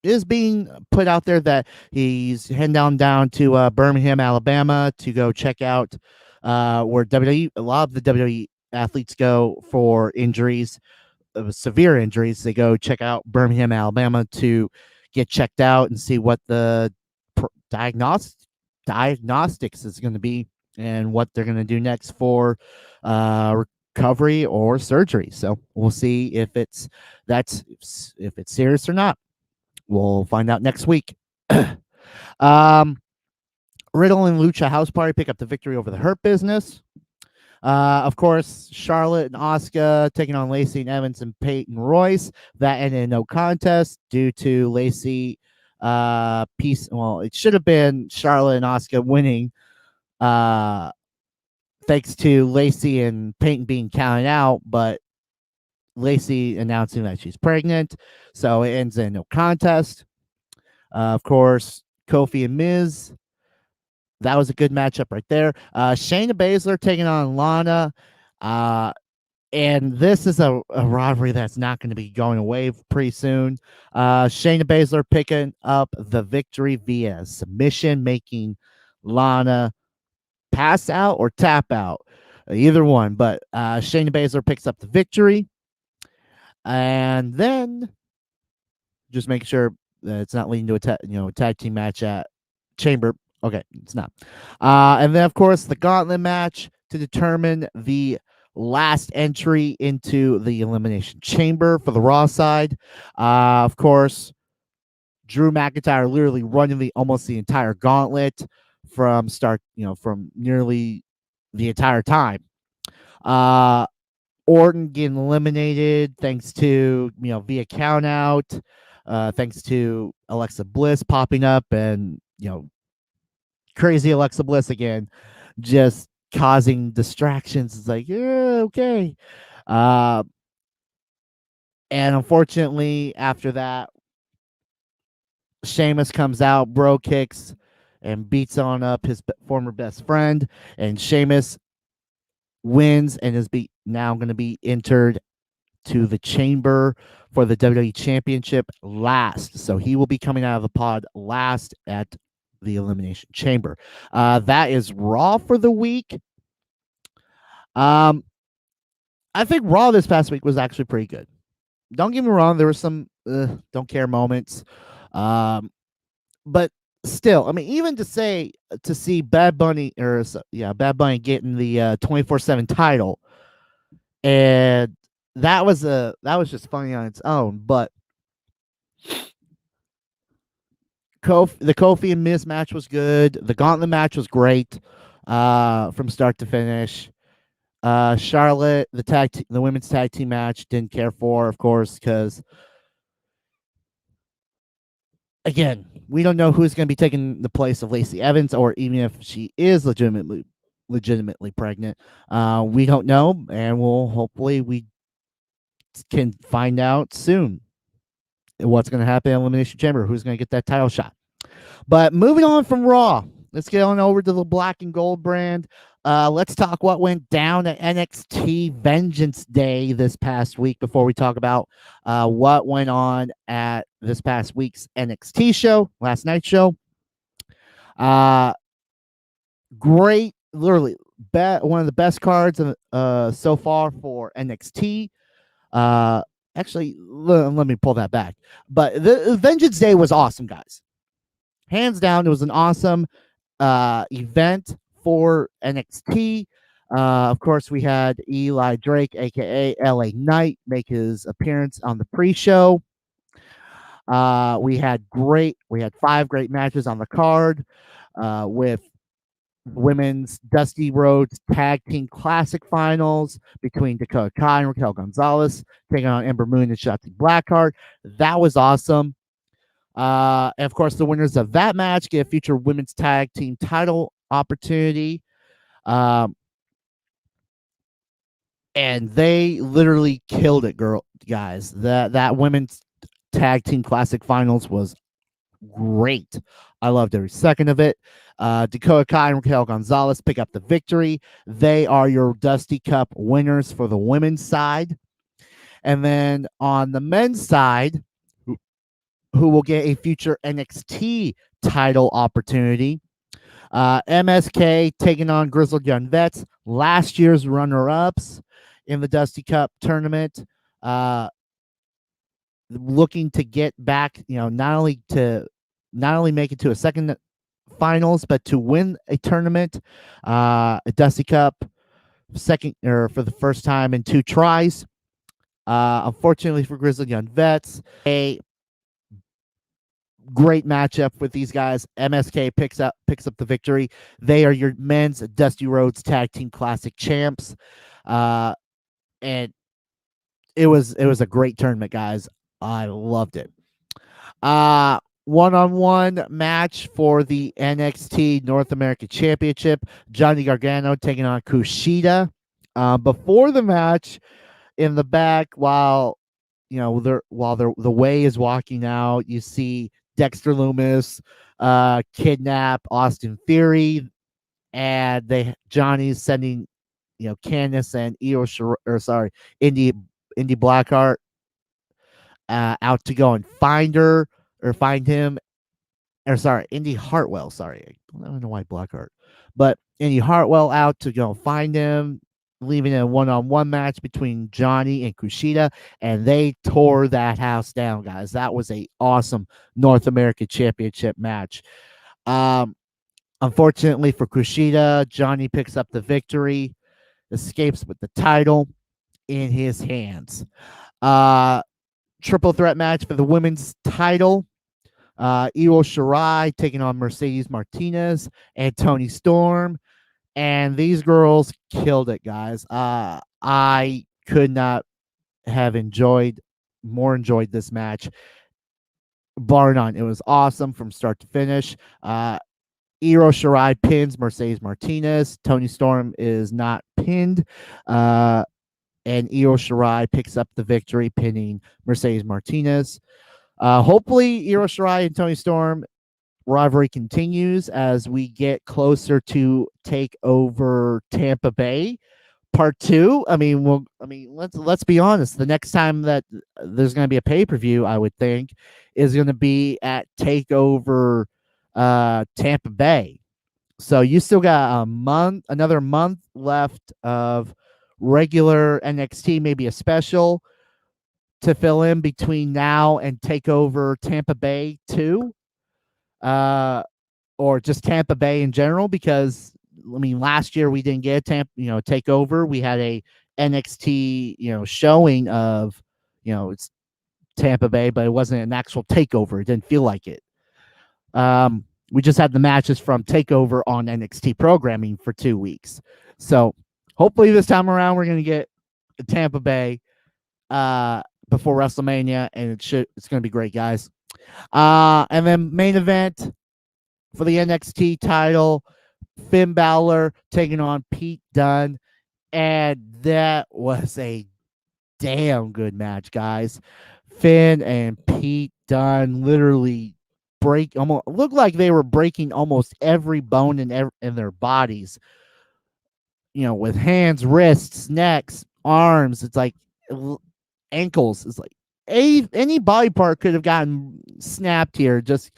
is being put out there that he's heading down to Birmingham, Alabama to go check out where WWE, a lot of the WWE athletes go for injuries, severe injuries. They go check out Birmingham, Alabama to get checked out and see what the diagnostics is going to be and what they're going to do next for recovery or surgery. So we'll see if it's serious or not. We'll find out next week. Riddle and Lucha House Party pick up the victory over the Hurt Business. Of course, Charlotte and Asuka taking on Lacey and Evans and Peyton Royce. That ended in no contest due to Lacey well, it should have been Charlotte and Asuka winning thanks to Lacey and Peyton being counted out, but Lacey announcing that she's pregnant, so it ends in no contest. Of course, Kofi and Miz. That was a good matchup right there. Shayna Baszler taking on Lana. And this is a rivalry that's not going to be going away pretty soon. Shayna Baszler picking up the victory via submission, making Lana pass out or tap out. Either one. But Shayna Baszler picks up the victory. And then just make sure that it's not leading to a tag team match at Chamber. Okay, it's not. And then, of course, the gauntlet match to determine the last entry into the Elimination Chamber for the Raw side. Of course, Drew McIntyre literally running almost the entire gauntlet from from nearly the entire time. Orton getting eliminated thanks to, via count out, thanks to Alexa Bliss popping up and, crazy Alexa Bliss again, just causing distractions. It's like, yeah, okay. And unfortunately, after that, Sheamus comes out, bro kicks, and beats on up his former best friend. And Sheamus wins and is now going to be entered to the chamber for the WWE Championship last. So he will be coming out of the pod last at the Elimination Chamber. That is Raw for the week. I think Raw this past week was actually pretty good. Don't get me wrong, there were some don't care moments. But still, I mean, even to see Bad Bunny Bad Bunny getting the 24/7 title, and that was just funny on its own. But the Kofi and Miz match was good. The Gauntlet match was great from start to finish. Charlotte, the women's tag team match, didn't care for, of course, because again, we don't know who's going to be taking the place of Lacey Evans, or even if she is legitimately pregnant. We don't know, and hopefully we can find out soon what's going to happen in Elimination Chamber, who's going to get that title shot. But moving on from Raw, let's get on over to the Black and Gold brand. Let's talk what went down at NXT Vengeance Day this past week before we talk about what went on at this past week's NXT show, last night's show. Great, literally one of the best cards so far for NXT. Actually, let me pull that back. But the Vengeance Day was awesome, guys. Hands down, it was an awesome event for NXT. Of course, we had Eli Drake, aka LA Knight, make his appearance on the pre-show. We had 5 great matches on the card with women's Dusty Rhodes Tag Team Classic Finals between Dakota Kai and Raquel Gonzalez taking on Ember Moon and Shotzi Blackheart. That was awesome. And of course, the winners of that match get a future women's tag team title opportunity. Um, and they literally killed it, guys. That women's tag team classic finals was great. I loved every second of it. Dakota Kai and Raquel Gonzalez pick up the victory. They are your Dusty Cup winners for the women's side. And then on the men's side, who will get a future NXT title opportunity, MSK taking on Grizzled Young Vets, last year's runner-ups in the Dusty Cup tournament, looking to get back, not only make it to a second finals, but to win a tournament, a Dusty Cup second or for the first time in 2 tries. Unfortunately for Grizzled Young Vets, a great matchup with these guys. MSK picks up the victory. They are your men's Dusty Rhodes Tag Team Classic champs, and it was a great tournament, guys. I loved it. One-on-one match for the NXT North American Championship. Johnny Gargano taking on Kushida. Before the match, in the back, while the way is walking out, you see Dexter Lumis kidnap Austin Theory, and Johnny's sending Candice and Indy Blackheart out to go and find him, or sorry, Indy Hartwell. Sorry, I don't know why Blackheart, but Indy Hartwell out to go find him, leaving a one-on-one match between Johnny and Kushida, and they tore that house down, guys. That was a awesome North American Championship match. Unfortunately for Kushida, Johnny picks up the victory, escapes with the title in his hands. Triple threat match for the women's title. Io Shirai taking on Mercedes Martinez and Toni Storm. And these girls killed it, guys. I could not have enjoyed this match, bar none. It was awesome from start to finish. Io Shirai pins Mercedes Martinez. Toni Storm is not pinned. And Io Shirai picks up the victory, pinning Mercedes Martinez. Hopefully, Io Shirai and Toni Storm rivalry continues as we get closer to TakeOver Tampa Bay Part 2. Let's be honest. The next time that there's going to be a pay-per-view, I would think, is going to be at TakeOver Tampa Bay. So you still got another month left of regular NXT, maybe a special to fill in between now and TakeOver Tampa Bay 2. Or just Tampa Bay in general, because last year we didn't get a TakeOver. We had a NXT, showing of, it's Tampa Bay, but it wasn't an actual TakeOver. It didn't feel like it. We just had the matches from TakeOver on NXT programming for 2 weeks. So hopefully this time around we're going to get Tampa Bay before WrestleMania, and it's going to be great, guys. And then main event for the NXT title, Finn Balor taking on Pete Dunne, and that was a damn good match, guys. Finn and Pete Dunne literally looked like they were breaking almost every bone in their bodies. With hands, wrists, necks, arms. It's like ankles. It's like any body part could have gotten snapped here, just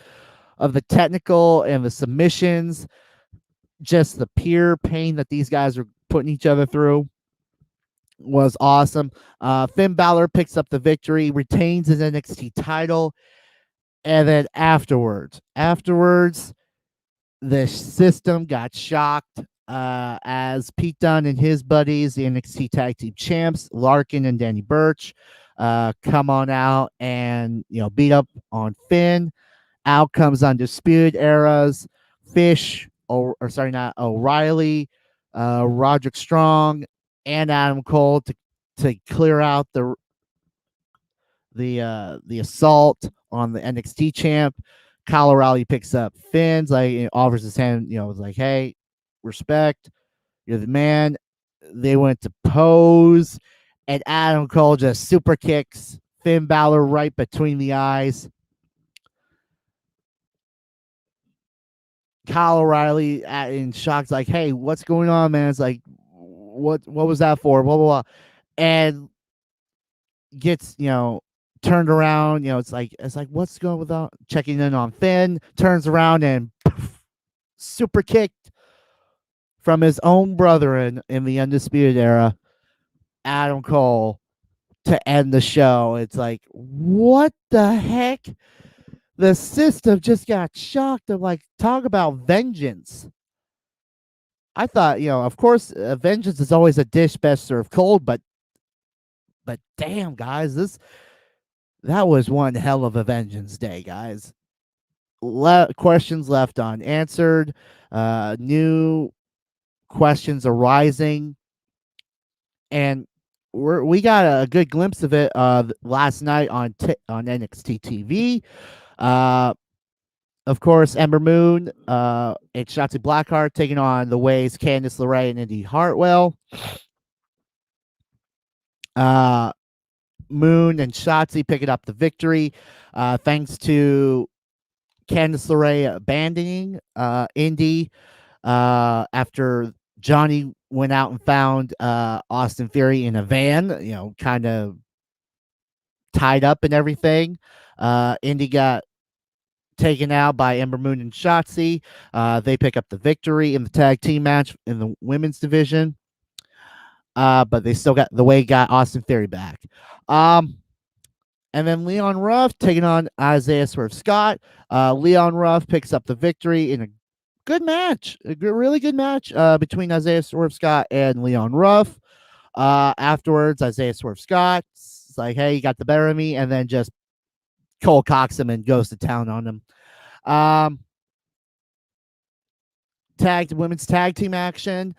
of the technical and the submissions, just the pure pain that these guys are putting each other through was awesome. Finn Balor picks up the victory, retains his NXT title, and then afterwards, the system got shocked as Pete Dunne and his buddies, the NXT Tag Team Champs, Larkin and Danny Burch, come on out and beat up on Finn. Out comes Undisputed Era's Fish, O'Reilly, Roderick Strong, and Adam Cole to clear out the assault on the NXT champ. Kyle O'Reilly picks up Finn's, offers his hand, like, hey, respect. You're the man. They went to pose, and Adam Cole just super kicks Finn Balor right between the eyes. Kyle O'Reilly in shock's like, "Hey, what's going on, man?" It's like, "What was that for?" Blah blah blah, and gets turned around. It's like what's going without checking in on Finn. Turns around and poof, super kicked from his own brother in the Undisputed Era, Adam Cole, to end the show. It's like, what the heck? The system just got shocked. Of like, talk about vengeance. I thought, of course, vengeance is always a dish best served cold, but damn, guys, that was one hell of a Vengeance Day, guys. Questions left unanswered, new questions arising, and we got a good glimpse of it last night on NXT TV. Of course, Ember Moon and Shotzi Blackheart taking on the Ways, Candice LeRae and Indy Hartwell. Moon and Shotzi picking up the victory thanks to Candice LeRae abandoning Indy after Johnny went out and found Austin Theory in a van, kind of tied up and everything. Indy got taken out by Ember Moon and Shotzi. They pick up the victory in the tag team match in the women's division. But they still got Austin Theory back. And then Leon Ruff taking on Isaiah Swerve Scott. Leon Ruff picks up the victory in a good match, really good match between Isaiah Swerve Scott and Leon Ruff. Afterwards, Isaiah Swerve Scott is like, "Hey, you got the better of me," and then just Cole cocks him and goes to town on him. Women's tag team action.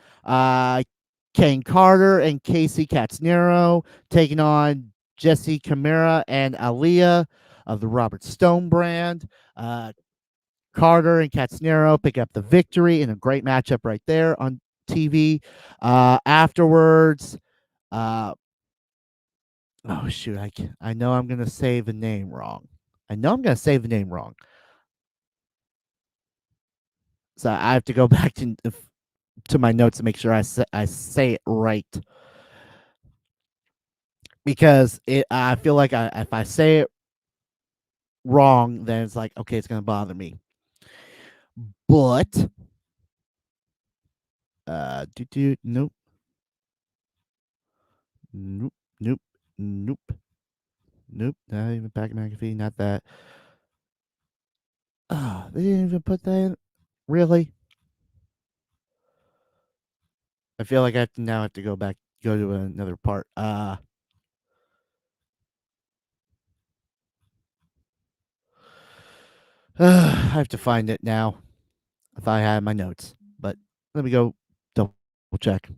Kane Carter and Casey Catanzaro taking on Jesse Camara and Aaliyah of the Robert Stone brand. Carter and Catanzaro pick up the victory in a great matchup right there on TV. Afterwards, oh shoot, I know I'm gonna say the name wrong. So I have to go back to my notes to make sure I say it right, because I feel like if I say it wrong, then it's like, okay, it's gonna bother me. But nope, not even Pat McAfee, not that. They didn't even put that in. Really? I feel like I have to go to another part. I have to find it now if I had my notes, but let me go double check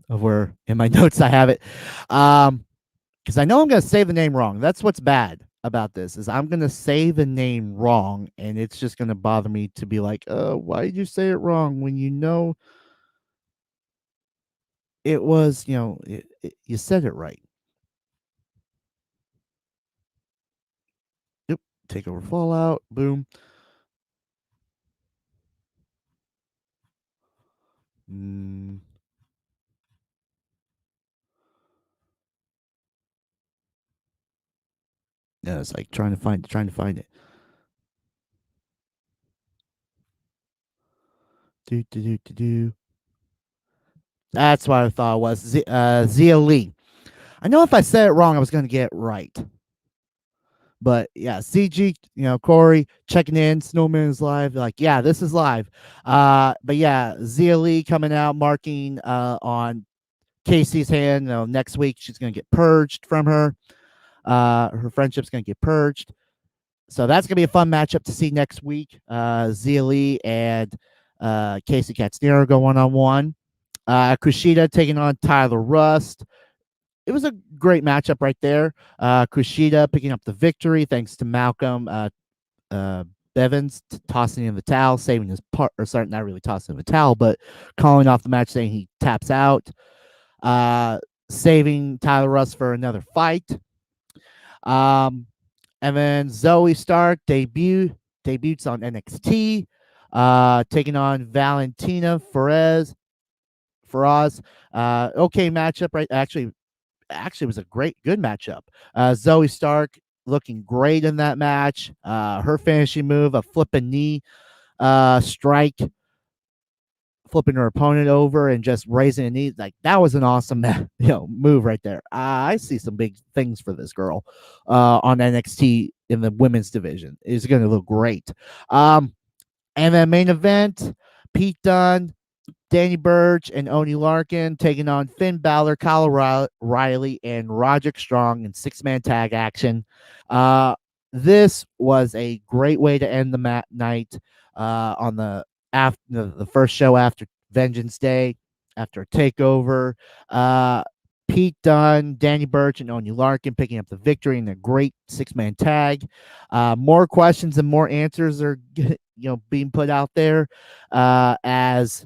of where in my notes I have it. Because I know I'm going to say the name wrong. That's what's bad about this, is I'm going to say the name wrong, and it's just going to bother me to be like, why did you say it wrong when you know it was, you said it right. Yep. TakeOver Fallout. Boom. Yeah, it's like trying to find it. Do. That's what I thought it was. Zia Lee. I know if I said it wrong, I was going to get it right. But yeah, CG, Corey checking in. SnowMan is live. Like, yeah, this is live. But yeah, Zia Lee coming out, marking on Casey's hand. Next week she's going to get purged from her. Her friendship's going to get purged. So that's going to be a fun matchup to see next week. Zia Lee and Casey Catanzaro go one-on-one. Kushida taking on Tyler Rust. It was a great matchup right there. Kushida picking up the victory thanks to Malcolm Bevins tossing in the towel, saving his part, or sorry, not really tossing in the towel, but calling off the match, saying he taps out, saving Tyler Russ for another fight. And then Zoe Stark debuts on NXT, taking on Valentina Feroz. Okay matchup, right? Actually, it was a good matchup. Zoe Stark looking great in that match. Her finishing move, a flipping knee strike, flipping her opponent over and just raising a knee, like that was an awesome move right there. I see some big things for this girl on NXT in the women's division. It's going to look great. And then main event, Pete Dunne, Danny Burch, and Oney Larkin taking on Finn Balor, Kyle Riley, and Roderick Strong in six-man tag action. This was a great way to end the night on the first show after Vengeance Day, after TakeOver. Pete Dunne, Danny Burch, and Oney Larkin picking up the victory in a great six-man tag. More questions and more answers are being put out there as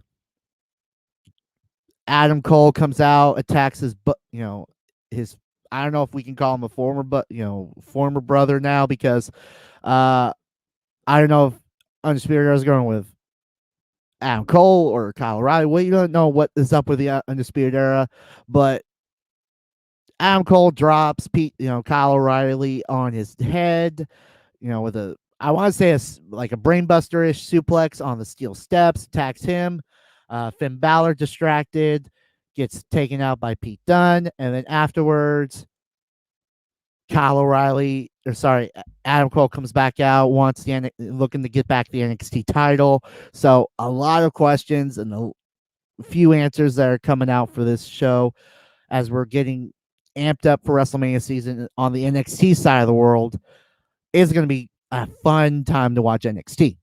Adam Cole comes out, attacks his I don't know if we can call him a former brother now, because I don't know if Undisputed Era is going with Adam Cole or Kyle O'Reilly. We don't know what is up with the Undisputed Era, but Adam Cole drops Kyle O'Reilly on his head, with I want to say like a brainbuster-ish suplex on the steel steps, attacks him. Finn Balor distracted, gets taken out by Pete Dunne, and then afterwards, Adam Cole comes back out, looking to get back the NXT title. So a lot of questions and a few answers that are coming out for this show as we're getting amped up for WrestleMania season on the NXT side of the world. It's going to be a fun time to watch NXT.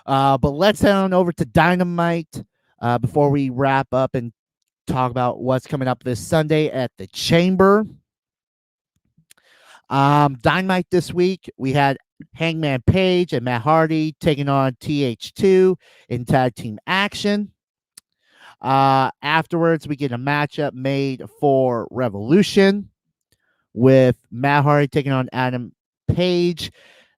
But let's head on over to Dynamite before we wrap up and talk about what's coming up this Sunday at the Chamber. Dynamite this week, we had Hangman Page and Matt Hardy taking on TH2 in tag team action. Afterwards, we get a matchup made for Revolution with Matt Hardy taking on Adam Page.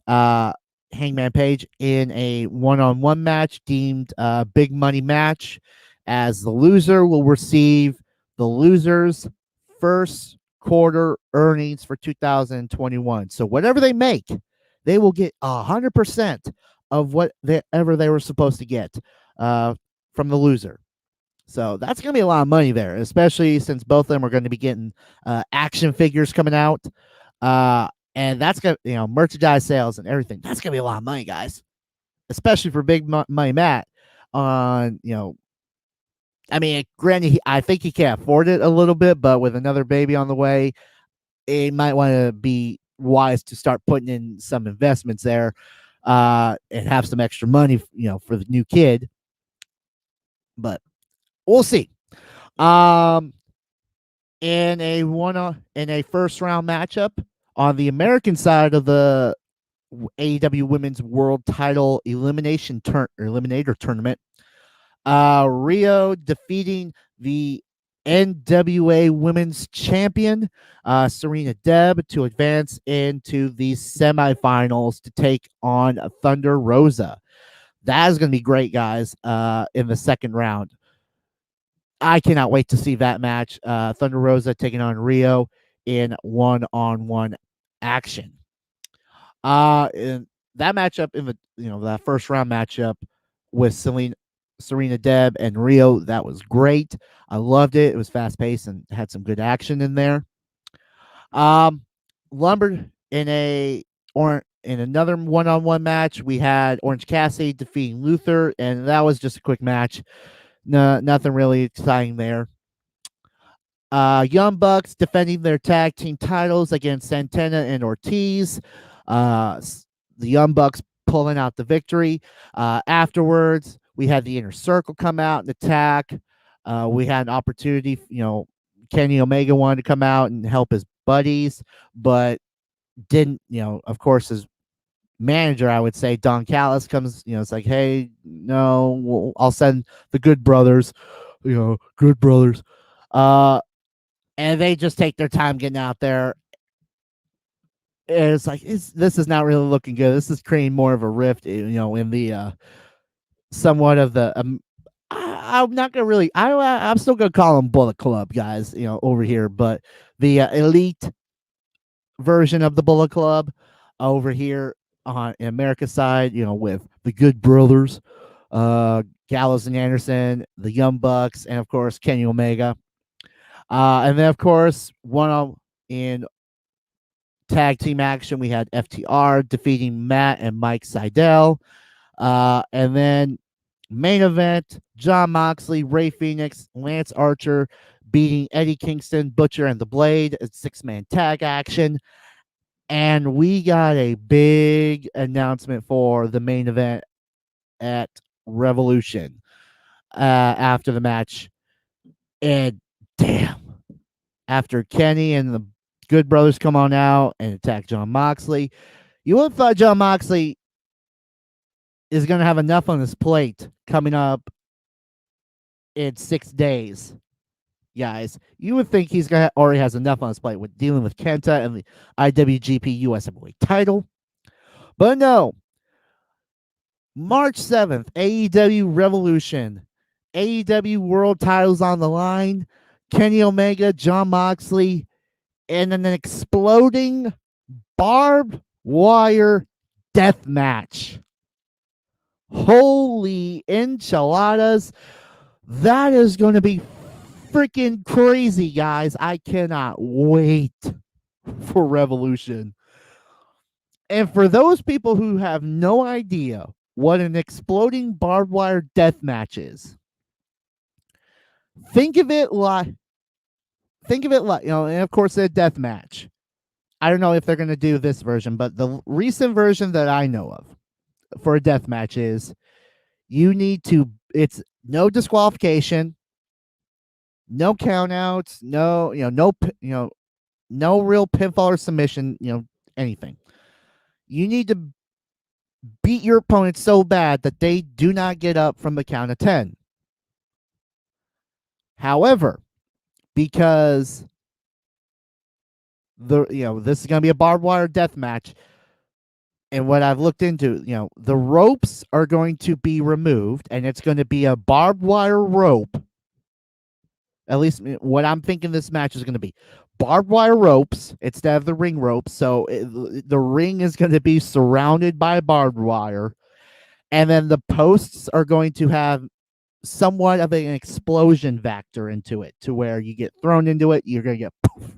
Hangman Page in a one-on-one match deemed a big money match, as the loser will receive the loser's first quarter earnings for 2021. So whatever they make, they will get 100% of whatever they were supposed to get from the loser. So that's going to be a lot of money there, especially since both of them are going to be getting action figures coming out. And that's going to, merchandise sales and everything. That's going to be a lot of money, guys, especially for big money Matt on, I mean, granted, I think he can afford it a little bit, but with another baby on the way, he might want to be wise to start putting in some investments there and have some extra money, for the new kid. But we'll see. In a first round matchup on the American side of the AEW Women's World Title Eliminator Tournament, Rio defeating the NWA Women's Champion, Serena Deb, to advance into the semifinals to take on Thunder Rosa. That is going to be great, guys, in the second round. I cannot wait to see that match. Thunder Rosa taking on Rio in one-on-one action. In that matchup, in the that first round matchup with Serena Deb and Rio, that was great. I loved it. It was fast paced and had some good action in there. Lumbered in another one-on-one match, we had Orange Cassidy defeating Luther, and that was just a quick match. No, nothing really exciting there. Young Bucks defending their tag team titles against Santana and Ortiz. The Young Bucks pulling out the victory. Afterwards, we had the Inner Circle come out and attack. We had an opportunity, Kenny Omega wanted to come out and help his buddies, but didn't, of course, his manager, I would say, Don Callis, comes, it's like, hey, no, I'll send the Good Brothers, Good Brothers. And they just take their time getting out there. And it's like, this is not really looking good. This is creating more of a rift, in the somewhat of the. I'm not gonna really. I'm still gonna call them Bullet Club guys, over here, but the elite version of the Bullet Club over here on America's side, with the Good Brothers, Gallows and Anderson, the Young Bucks, and of course Kenny Omega. And then of course in tag team action, we had FTR defeating Matt and Mike Seidel. And then main event, Jon Moxley, Ray Phoenix, Lance Archer beating Eddie Kingston, Butcher, and The Blade. It's 6-man tag action. And we got a big announcement for the main event at Revolution after the match. And damn, after Kenny and the Good Brothers come on out and attack Jon Moxley, you would have thought Jon Moxley is going to have enough on his plate coming up in 6 days. Guys, you would think he's gonna already has enough on his plate with dealing with Kenta and the IWGP US Heavyweight title. But no. March 7th, AEW Revolution. AEW World titles on the line. Kenny Omega, Jon Moxley, and an exploding barbed wire death match. Holy enchiladas. That is going to be freaking crazy, guys. I cannot wait for Revolution. And for those people who have no idea what an exploding barbed wire death match is, think of it like, and of course, a death match. I don't know if they're going to do this version, but the recent version that I know of for a death match is it's no disqualification, no countouts, no real pinfall or submission, anything. You need to beat your opponent so bad that they do not get up from the count of 10. However, because this is going to be a barbed wire death match, and what I've looked into, the ropes are going to be removed, and it's going to be a barbed wire rope. At least what I'm thinking this match is going to be. Barbed wire ropes instead of the ring ropes. So the ring is going to be surrounded by barbed wire. And then the posts are going to have somewhat of an explosion factor into it, to where you get thrown into it, you're going to get poof.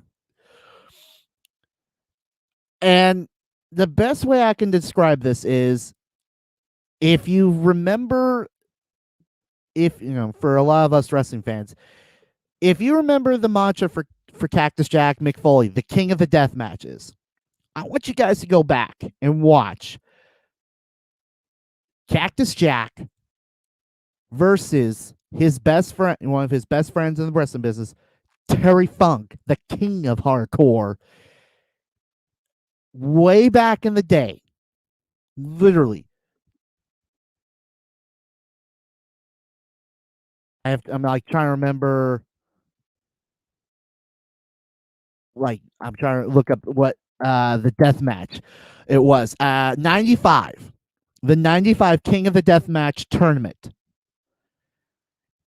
And the best way I can describe this is, if you remember, for a lot of us wrestling fans, if you remember the mantra for Cactus Jack, Mick Foley, the king of the death matches, I want you guys to go back and watch Cactus Jack versus his best friend, one of his best friends in the wrestling business, Terry Funk, the king of hardcore, way back in the day. Literally. I'm like trying to remember. I'm trying to look up what the death match it was. 95. The 95 King of the Death Match tournament.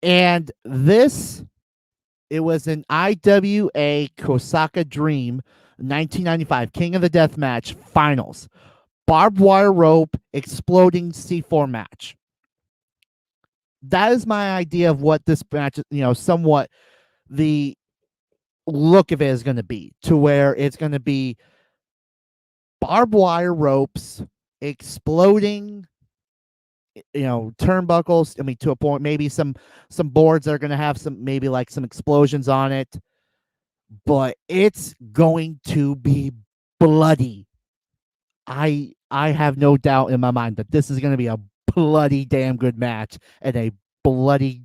And it was an IWA Kosaka Dream 1995 King of the Death Match finals. Barbed wire rope exploding C4 match. That is my idea of what this match, somewhat the look of it is going to be, to where it's going to be barbed wire ropes exploding, turnbuckles. I mean, to a point, maybe some boards that are going to have some explosions on it, but it's going to be bloody. I have no doubt in my mind that this is going to be a bloody damn good match and a bloody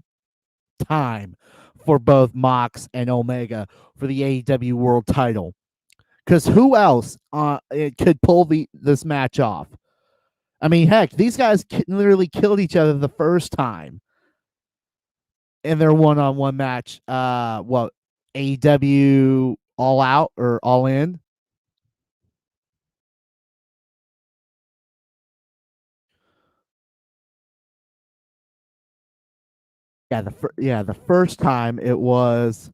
time for both Mox and Omega for the AEW World title. Because who else could pull this match off? I mean, heck, these guys literally killed each other the first time in their one-on-one match. What, AEW All Out or All In? Yeah, the first time it was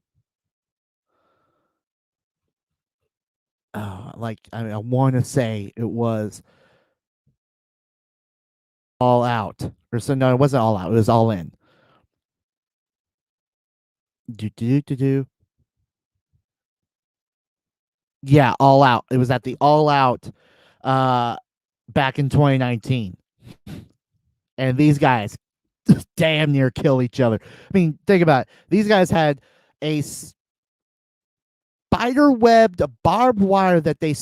I want to say it was All Out, or so. No, it wasn't All Out. It was All In. Do. Yeah, All Out. It was at the All Out, back in 2019, and these guys damn near kill each other. I mean, think about it. These guys had a spider webbed barbed wire that they were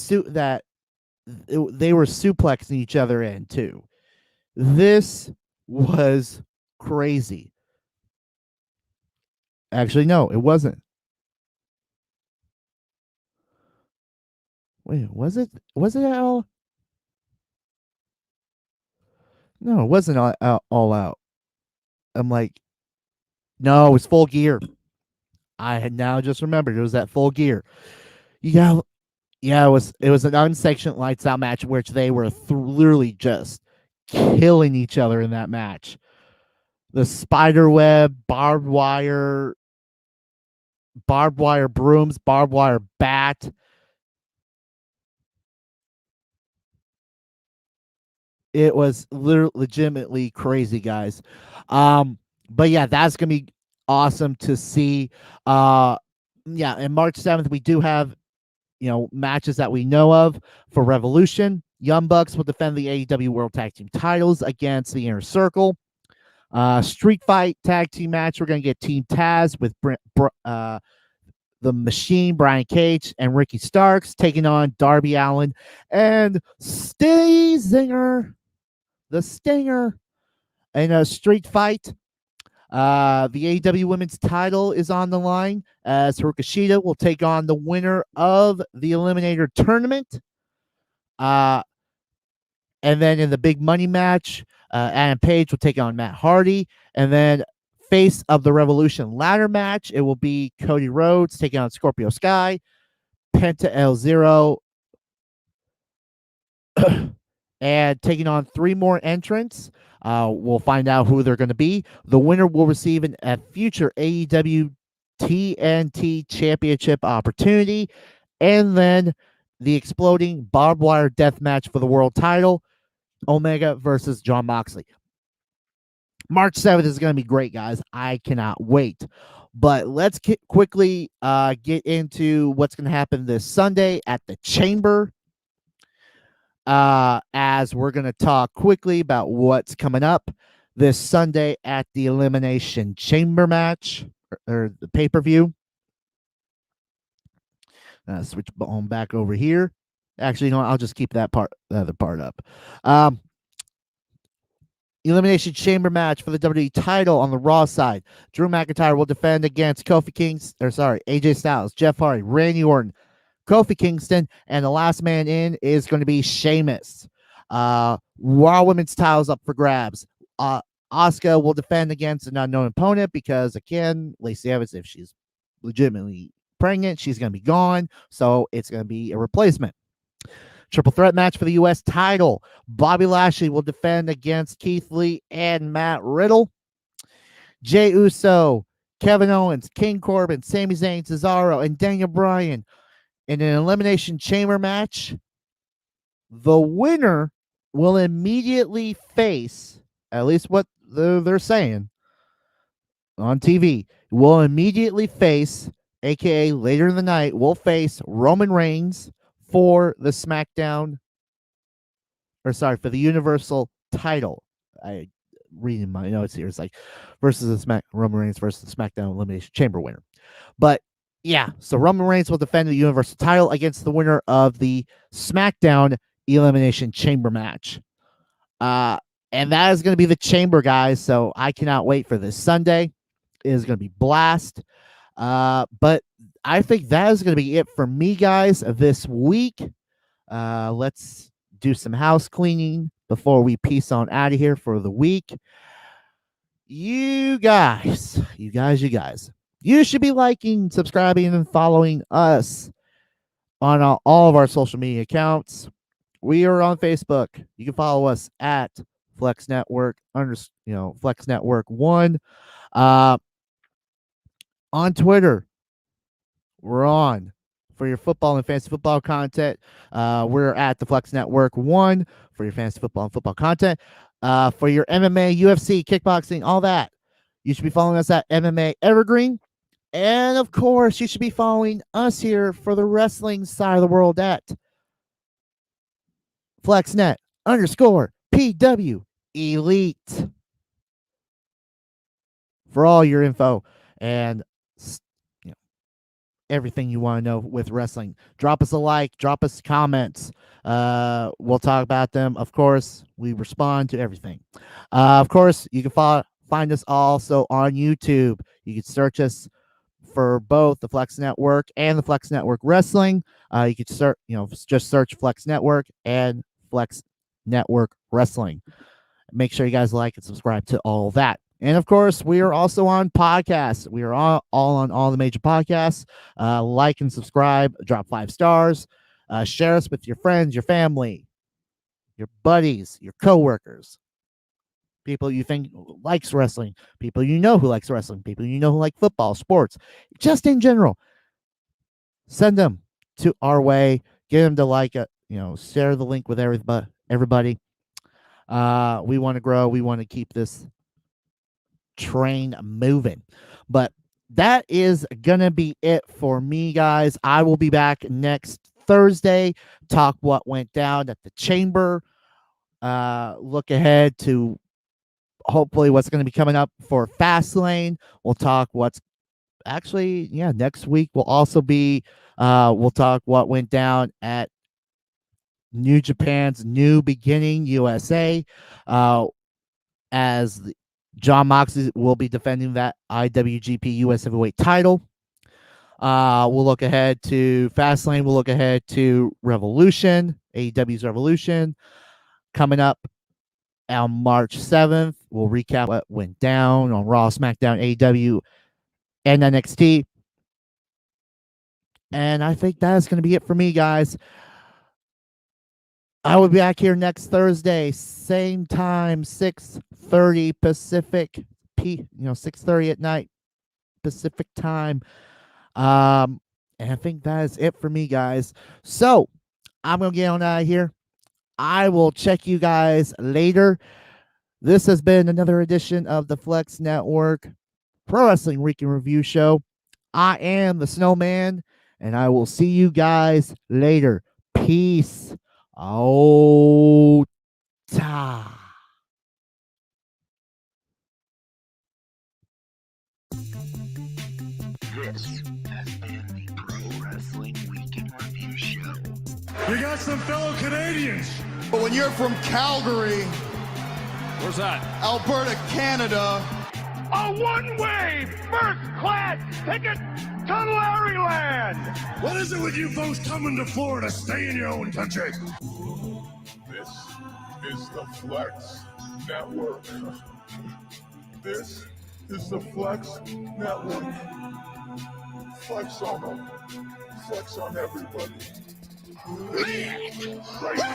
suplexing each other in too. This was crazy. Actually, no, it wasn't. Wait, was it? Was it all? No, it wasn't all out. I'm like, no, it was Full Gear. I had now just remembered it was that Full Gear. Yeah, yeah, it was an unsanctioned lights out match, which they were literally just killing each other in that match. The spider web, barbed wire brooms, barbed wire bat. It was legitimately crazy, guys. But yeah, that's gonna be awesome to see. Yeah, and March 7th, we do have matches that we know of for Revolution. Young Bucks will defend the AEW World Tag Team titles against the Inner Circle. Street Fight tag team match. We're gonna get Team Taz with the Machine, Brian Cage, and Ricky Starks taking on Darby Allin and Stinger, the Stinger, in a street fight. The AEW Women's title is on the line as Hikaru will take on the winner of the Eliminator tournament. And then in the big money match, Adam Page will take on Matt Hardy. And then face of the Revolution ladder match, it will be Cody Rhodes taking on Scorpio Sky, Penta El Zero, and taking on 3 more entrants. We'll find out who they're going to be. The winner will receive a future AEW TNT Championship opportunity, and then the exploding barbed wire death match for the world title, Omega versus Jon Moxley. March 7th is going to be great, guys. I cannot wait. But let's quickly get into what's going to happen this Sunday at the Chamber. As we're going to talk quickly about what's coming up this Sunday at the Elimination Chamber match or the pay-per-view. Switch on back over here. Actually, no, I'll just keep that other part up. Elimination Chamber match for the WWE title on the Raw side. Drew McIntyre will defend against AJ Styles, Jeff Hardy, Randy Orton, Kofi Kingston, and the last man in is going to be Sheamus. Raw Women's titles up for grabs. Asuka will defend against an unknown opponent because, again, Lacey Evans, if she's legitimately pregnant, she's going to be gone. So it's going to be a replacement. Triple threat match for the U.S. title. Bobby Lashley will defend against Keith Lee and Matt Riddle. Jey Uso, Kevin Owens, King Corbin, Sami Zayn, Cesaro, and Daniel Bryan in an Elimination Chamber match. The winner will immediately face, at least what they're saying on TV, will immediately face, aka later in the night, will face Roman Reigns for the for the Universal title. I reading my notes here. It's like versus Roman Reigns versus the SmackDown Elimination Chamber winner. But yeah, so Roman Reigns will defend the Universal title against the winner of the SmackDown Elimination Chamber match. And that is going to be the Chamber, guys. So I cannot wait for this Sunday. It is going to be blast. But I think that is going to be it for me, guys, this week. Let's do some house cleaning before we peace on out of here for the week. You guys, you should be liking, subscribing, and following us on all of our social media accounts. We are on Facebook. You can follow us at Flex Network Flex Network 1. On Twitter, we're on for your football and fantasy football content. We're at the Flex Network 1 for your fantasy football and football content. For your MMA, UFC, kickboxing, all that, you should be following us at MMA Evergreen. And of course, you should be following us here for the wrestling side of the world at FlexNet_PW Elite for all your info and everything you want to know with wrestling. Drop us a like, drop us comments. We'll talk about them. Of course, we respond to everything. Of course, you can find us also on YouTube. You can search us for both the Flex Network and the Flex Network Wrestling. You could just search Flex Network and Flex Network Wrestling. Make sure you guys like and subscribe to all that. And of course, we are also on podcasts. We are all on all the major podcasts. Like and subscribe, drop 5 stars, share us with your friends, your family, your buddies, your coworkers, people you think likes wrestling, people you know who likes wrestling, people you know who like football, sports, just in general. Send them to our way. Get them to like it. Share the link with everybody. We want to grow. We want to keep this train moving. But that is gonna be it for me, guys. I will be back next Thursday, talk what went down at the chamber, look ahead to hopefully what's going to be coming up for Fastlane. We'll talk what's actually next week will also be we'll talk what went down at New Japan's New Beginning USA, as John Moxley will be defending that IWGP US Heavyweight title. We'll look ahead to Fastlane. We'll look ahead to Revolution, AEW's Revolution, coming up on March 7th. We'll recap what went down on Raw, SmackDown, AEW, and NXT. And I think that's going to be it for me, guys. I will be back here next Thursday, same time, 6:30 Pacific, 6:30 at night Pacific time. And I think that is it for me, guys. So I'm going to get on out of here. I will check you guys later. This has been another edition of the Flex Network Pro Wrestling Week in Review Show. I am the SnowMan, and I will see you guys later. Peace out. This has been the Pro Wrestling Week in Review Show. You got some fellow Canadians. But when you're from Calgary, Where's that? Alberta, Canada, A one-way first-class ticket to Larryland. What is it with you folks coming to Florida? Stay in your own country. This is the Flex Network. This is the Flex Network. Flex on them. Flex on everybody. Right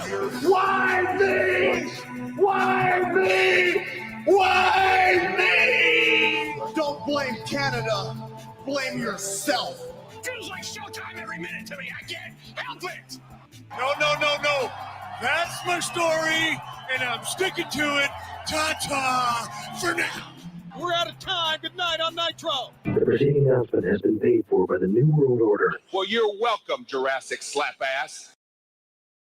here. Why me? Why me? Why me? don't blame Canada, blame yourself. Feels like showtime every minute to me. I can't help it. No. That's my story, and I'm sticking to it. Ta-ta for now. We're out of time. Good night on Nitro. The preceding announcement has been paid for by the New World Order. Well, you're welcome, Jurassic Slap Ass.